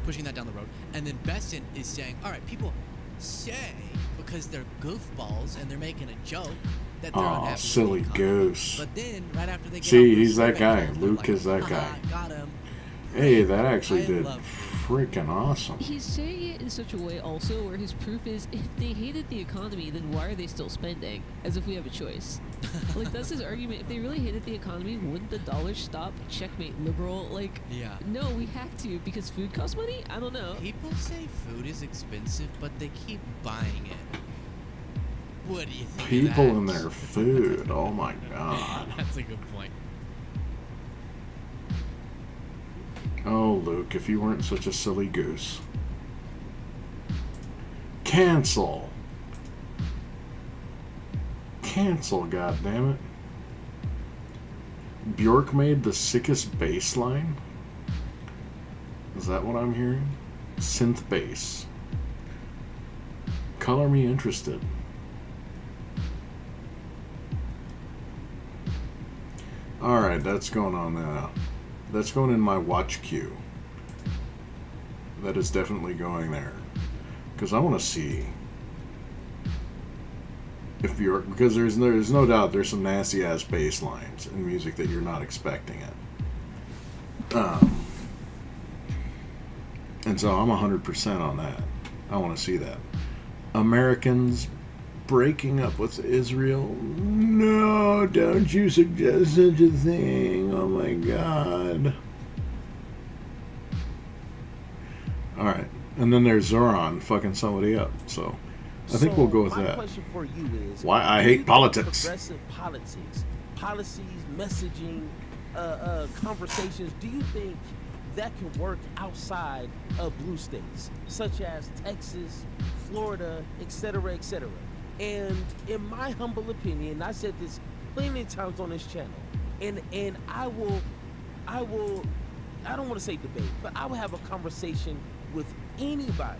pushing that down the road. And then Bessent is saying, all right, people say because they're goofballs and they're making a joke that they're Aw, unhappy with the silly economy. goose. But then right after they get See, off the he's that survey guy. results, they're Luke like, is that "Haha, guy." got him. Hey, that actually I did love freaking awesome. He's saying it in such a way also where his proof is if they hated the economy, then why are they still spending? As if we have a choice. Like, that's his argument. If they really hated the economy, wouldn't the dollar stop? Checkmate, liberal. Like, Yeah. no, we have to because food costs money? I don't know. People say food is expensive, but they keep buying it. What do you think? People of and that? their food. Oh my God. That's a good point. Oh, Luke, if you weren't such a silly goose. Cancel. Cancel, goddammit. Bjork made the sickest bass line? Is that what I'm hearing? Synth bass. Color me interested. Alright, that's going on that's going in my watch queue. That is definitely going there. Because I want to see if Bjork, because there's no doubt there's some nasty ass bass lines in music that you're not expecting it. And so I'm 100% on that. I want to see that. Americans breaking up with Israel. No, don't you suggest such a thing. Oh my God. Alright. And then there's Zoran fucking somebody up. So I think we'll go with my that. question for you is, Why I do you hate think politics. Progressive politics, policies, messaging, conversations, do you think that can work outside of blue states, such as Texas, Florida, etc., etc.? And in my humble opinion, I said this plenty of times on this channel, and I don't want to say debate, but I will have a conversation with anybody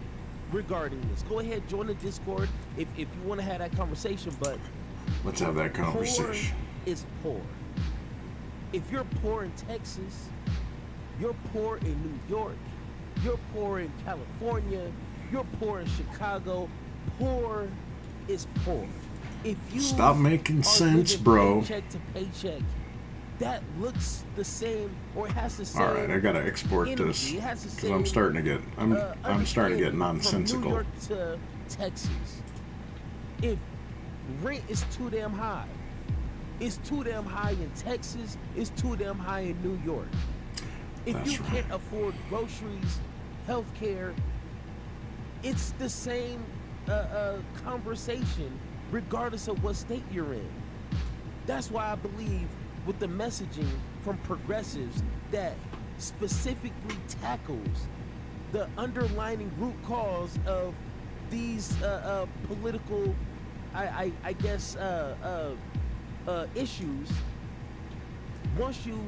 regarding this. Go ahead, join the Discord if you want to have that conversation, but Let's have that conversation. Poor is poor. If you're poor in Texas, you're poor in New York, you're poor in California, you're poor in Chicago, poor is poor. If you Stop making are sense, living bro. paycheck to paycheck, that looks the same or has the same. All right, I gotta export this energy. It has the because same, I'm starting to get I'm starting to get understanding nonsensical. From New York to Texas, if rent is too damn high, it's too damn high in Texas, it's too damn high in New York. If That's you right. can't afford groceries, healthcare, it's the same conversation regardless of what state you're in. That's why I believe with the messaging from progressives that specifically tackles the underlying root cause of these political, I guess, issues. Once you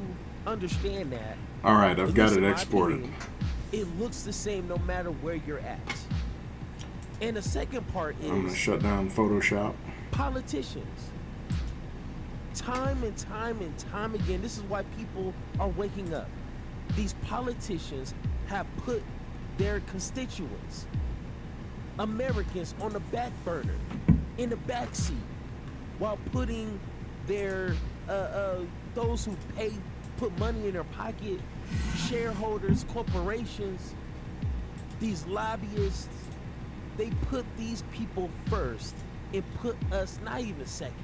understand that, All right, I've at got least it in my exported. opinion, it looks the same no matter where you're at. And the second part I'm gonna is shut down Photoshop. politicians. Time and time and time again, this is why people are waking up. These politicians have put their constituents, Americans, on the back burner, in the back seat, while putting their those who put money in their pocket, shareholders, corporations, these lobbyists, they put these people first and put us not even second.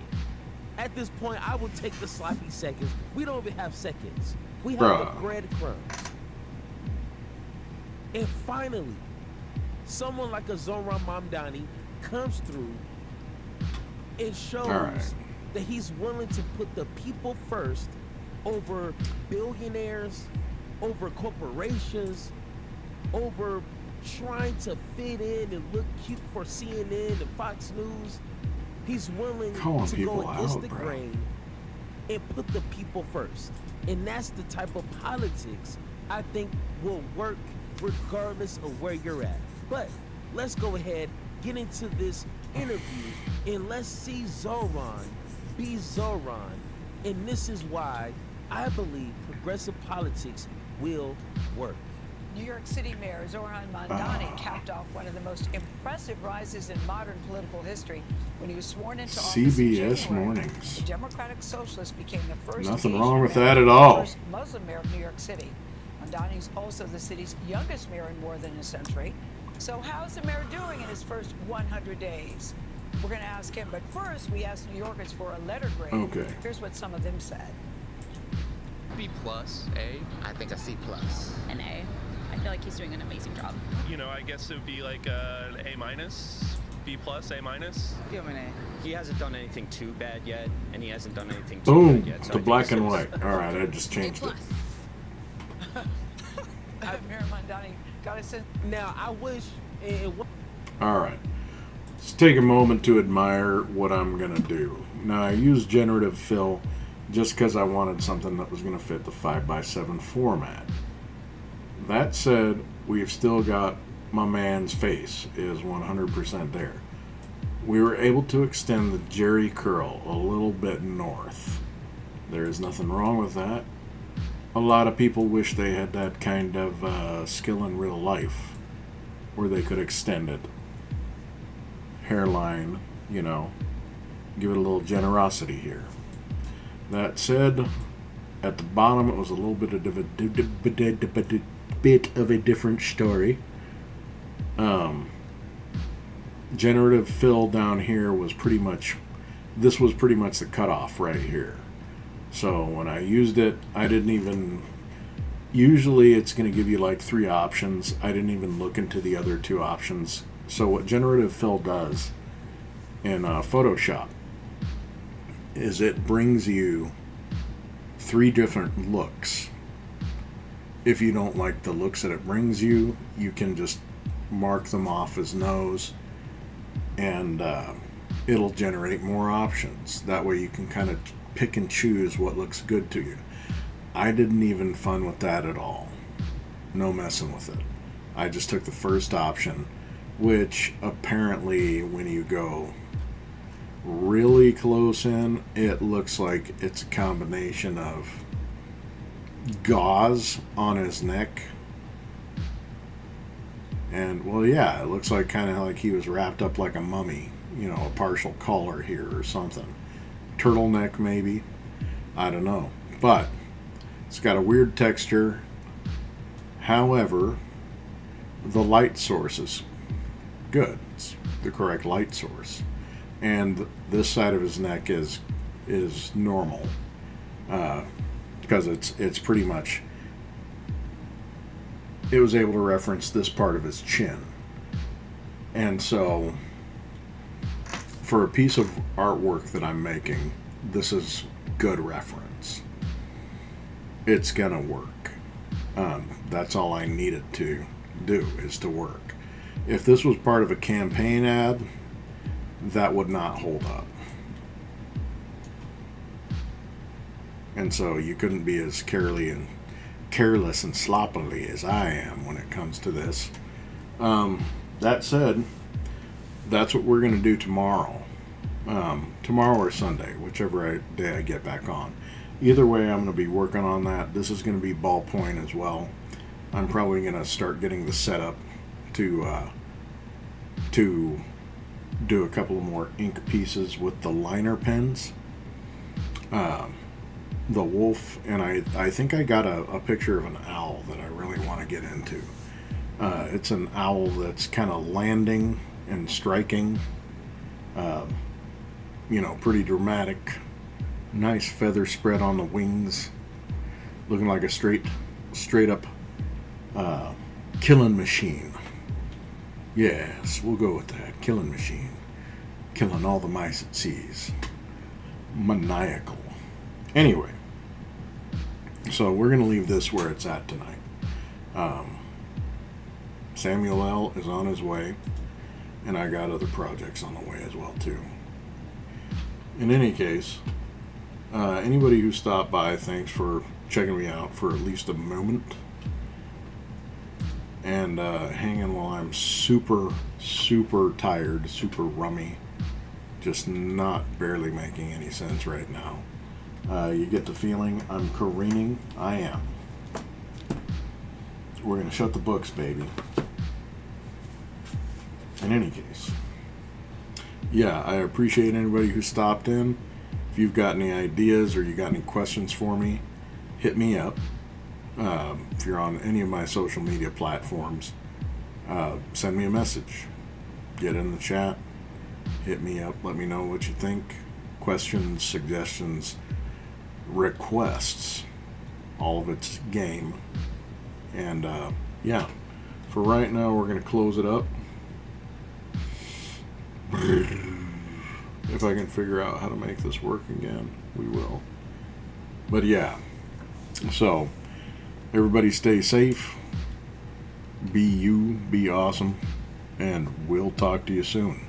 At this point, I will take the sloppy seconds. We don't even have seconds. We have the breadcrumbs. And finally, someone like a Zoran Mamdani comes through and shows that he's willing to put the people first over billionaires, over corporations, over trying to fit in and look cute for CNN and Fox News. He's willing Calling to people go against out, the bro. grain and put the people first. And that's the type of politics I think will work regardless of where you're at. But let's go ahead, get into this interview, and let's see Zoran be Zoran. And this is why I believe progressive politics will work. New York City Mayor Zoran Mamdani capped off one of the most impressive rises in modern political history when he was sworn into office in CBS January. Mornings. The Democratic Socialist became the first Nothing Asian wrong with mayor that at and all. the first Muslim mayor of New York City. Mamdani is also the city's youngest mayor in more than a century. So how's the mayor doing in his first 100 days? We're going to ask him, but first we asked New Yorkers for a letter grade. Okay. Here's what some of them said. B plus, A. I think a C plus. An A. I feel like he's doing an amazing job. You know, I guess it would be like an A minus, B plus, A minus. Give him an A. He hasn't done anything too bad yet, and he hasn't done anything too Boom, bad yet. So I to think black it's and just- white. All right, I just changed it. Mayor Mamdani got a sense. Now, I wish... All right. Let's take a moment to admire what I'm going to do. Now, I used generative fill just because I wanted something that was going to fit the 5x7 format. That said, we've still got my man's face is 100% there. We were able to extend the Jerry curl a little bit north. There is nothing wrong with that. A lot of people wish they had that kind of skill in real life where they could extend it. Hairline, you know, give it a little generosity here. That said, at the bottom it was a little bit of a different story. Generative fill down here was pretty much, this was pretty much the cutoff right here. So when I used it, I didn't even, usually it's going to give you like 3 options. I didn't even look into the other 2 options. So what generative fill does in Photoshop is it brings you 3 different looks. If you don't like the looks that it brings you, you can just mark them off as no's, and it'll generate more options. That way you can kind of pick and choose what looks good to you. I didn't even fun with that at all. No messing with it. I just took the first option, which apparently when you go really close in, it looks like it's a combination of gauze on his neck and, well, yeah, it looks like kind of like he was wrapped up like a mummy, you know, a partial collar here or something. Turtleneck maybe, I don't know, but it's got a weird texture. However, the light source is good. It's the correct light source, and this side of his neck is normal, because it's pretty much, it was able to reference this part of his chin. And so for a piece of artwork that I'm making, this is good reference. It's gonna work. That's all I needed to do, is to work. If this was part of a campaign ad, that would not hold up. And so you couldn't be as careless and sloppily as I am when it comes to this. That said, that's what we're going to do tomorrow. Tomorrow or Sunday, whichever day I get back on. Either way, I'm going to be working on that. This is going to be ballpoint as well. I'm probably going to start getting the setup to do a couple of more ink pieces with the liner pens. The wolf, and I think I got a picture of an owl that I really want to get into. It's an owl that's kind of landing and striking, pretty dramatic. Nice feather spread on the wings, looking like a straight up killing machine. Yes, we'll go with that. Killing machine. Killing all the mice it sees. Maniacal. Anyway, so we're going to leave this where it's at tonight. Samuel L. is on his way, and I got other projects on the way as well, too. In any case, anybody who stopped by, thanks for checking me out for at least a moment. And hanging while I'm super tired, super rummy, just not barely making any sense right now. You get the feeling I'm careening. I am. We're going to shut the books, baby. In any case, yeah, I appreciate anybody who stopped in. If you've got any ideas or you got any questions for me, hit me up. If you're on any of my social media platforms, send me a message. Get in the chat. Hit me up. Let me know what you think. Questions, suggestions, requests. All of it's game. And yeah, for right now, we're going to close it up. If I can figure out how to make this work again, we will. But yeah, so everybody stay safe, be you, be awesome, and we'll talk to you soon.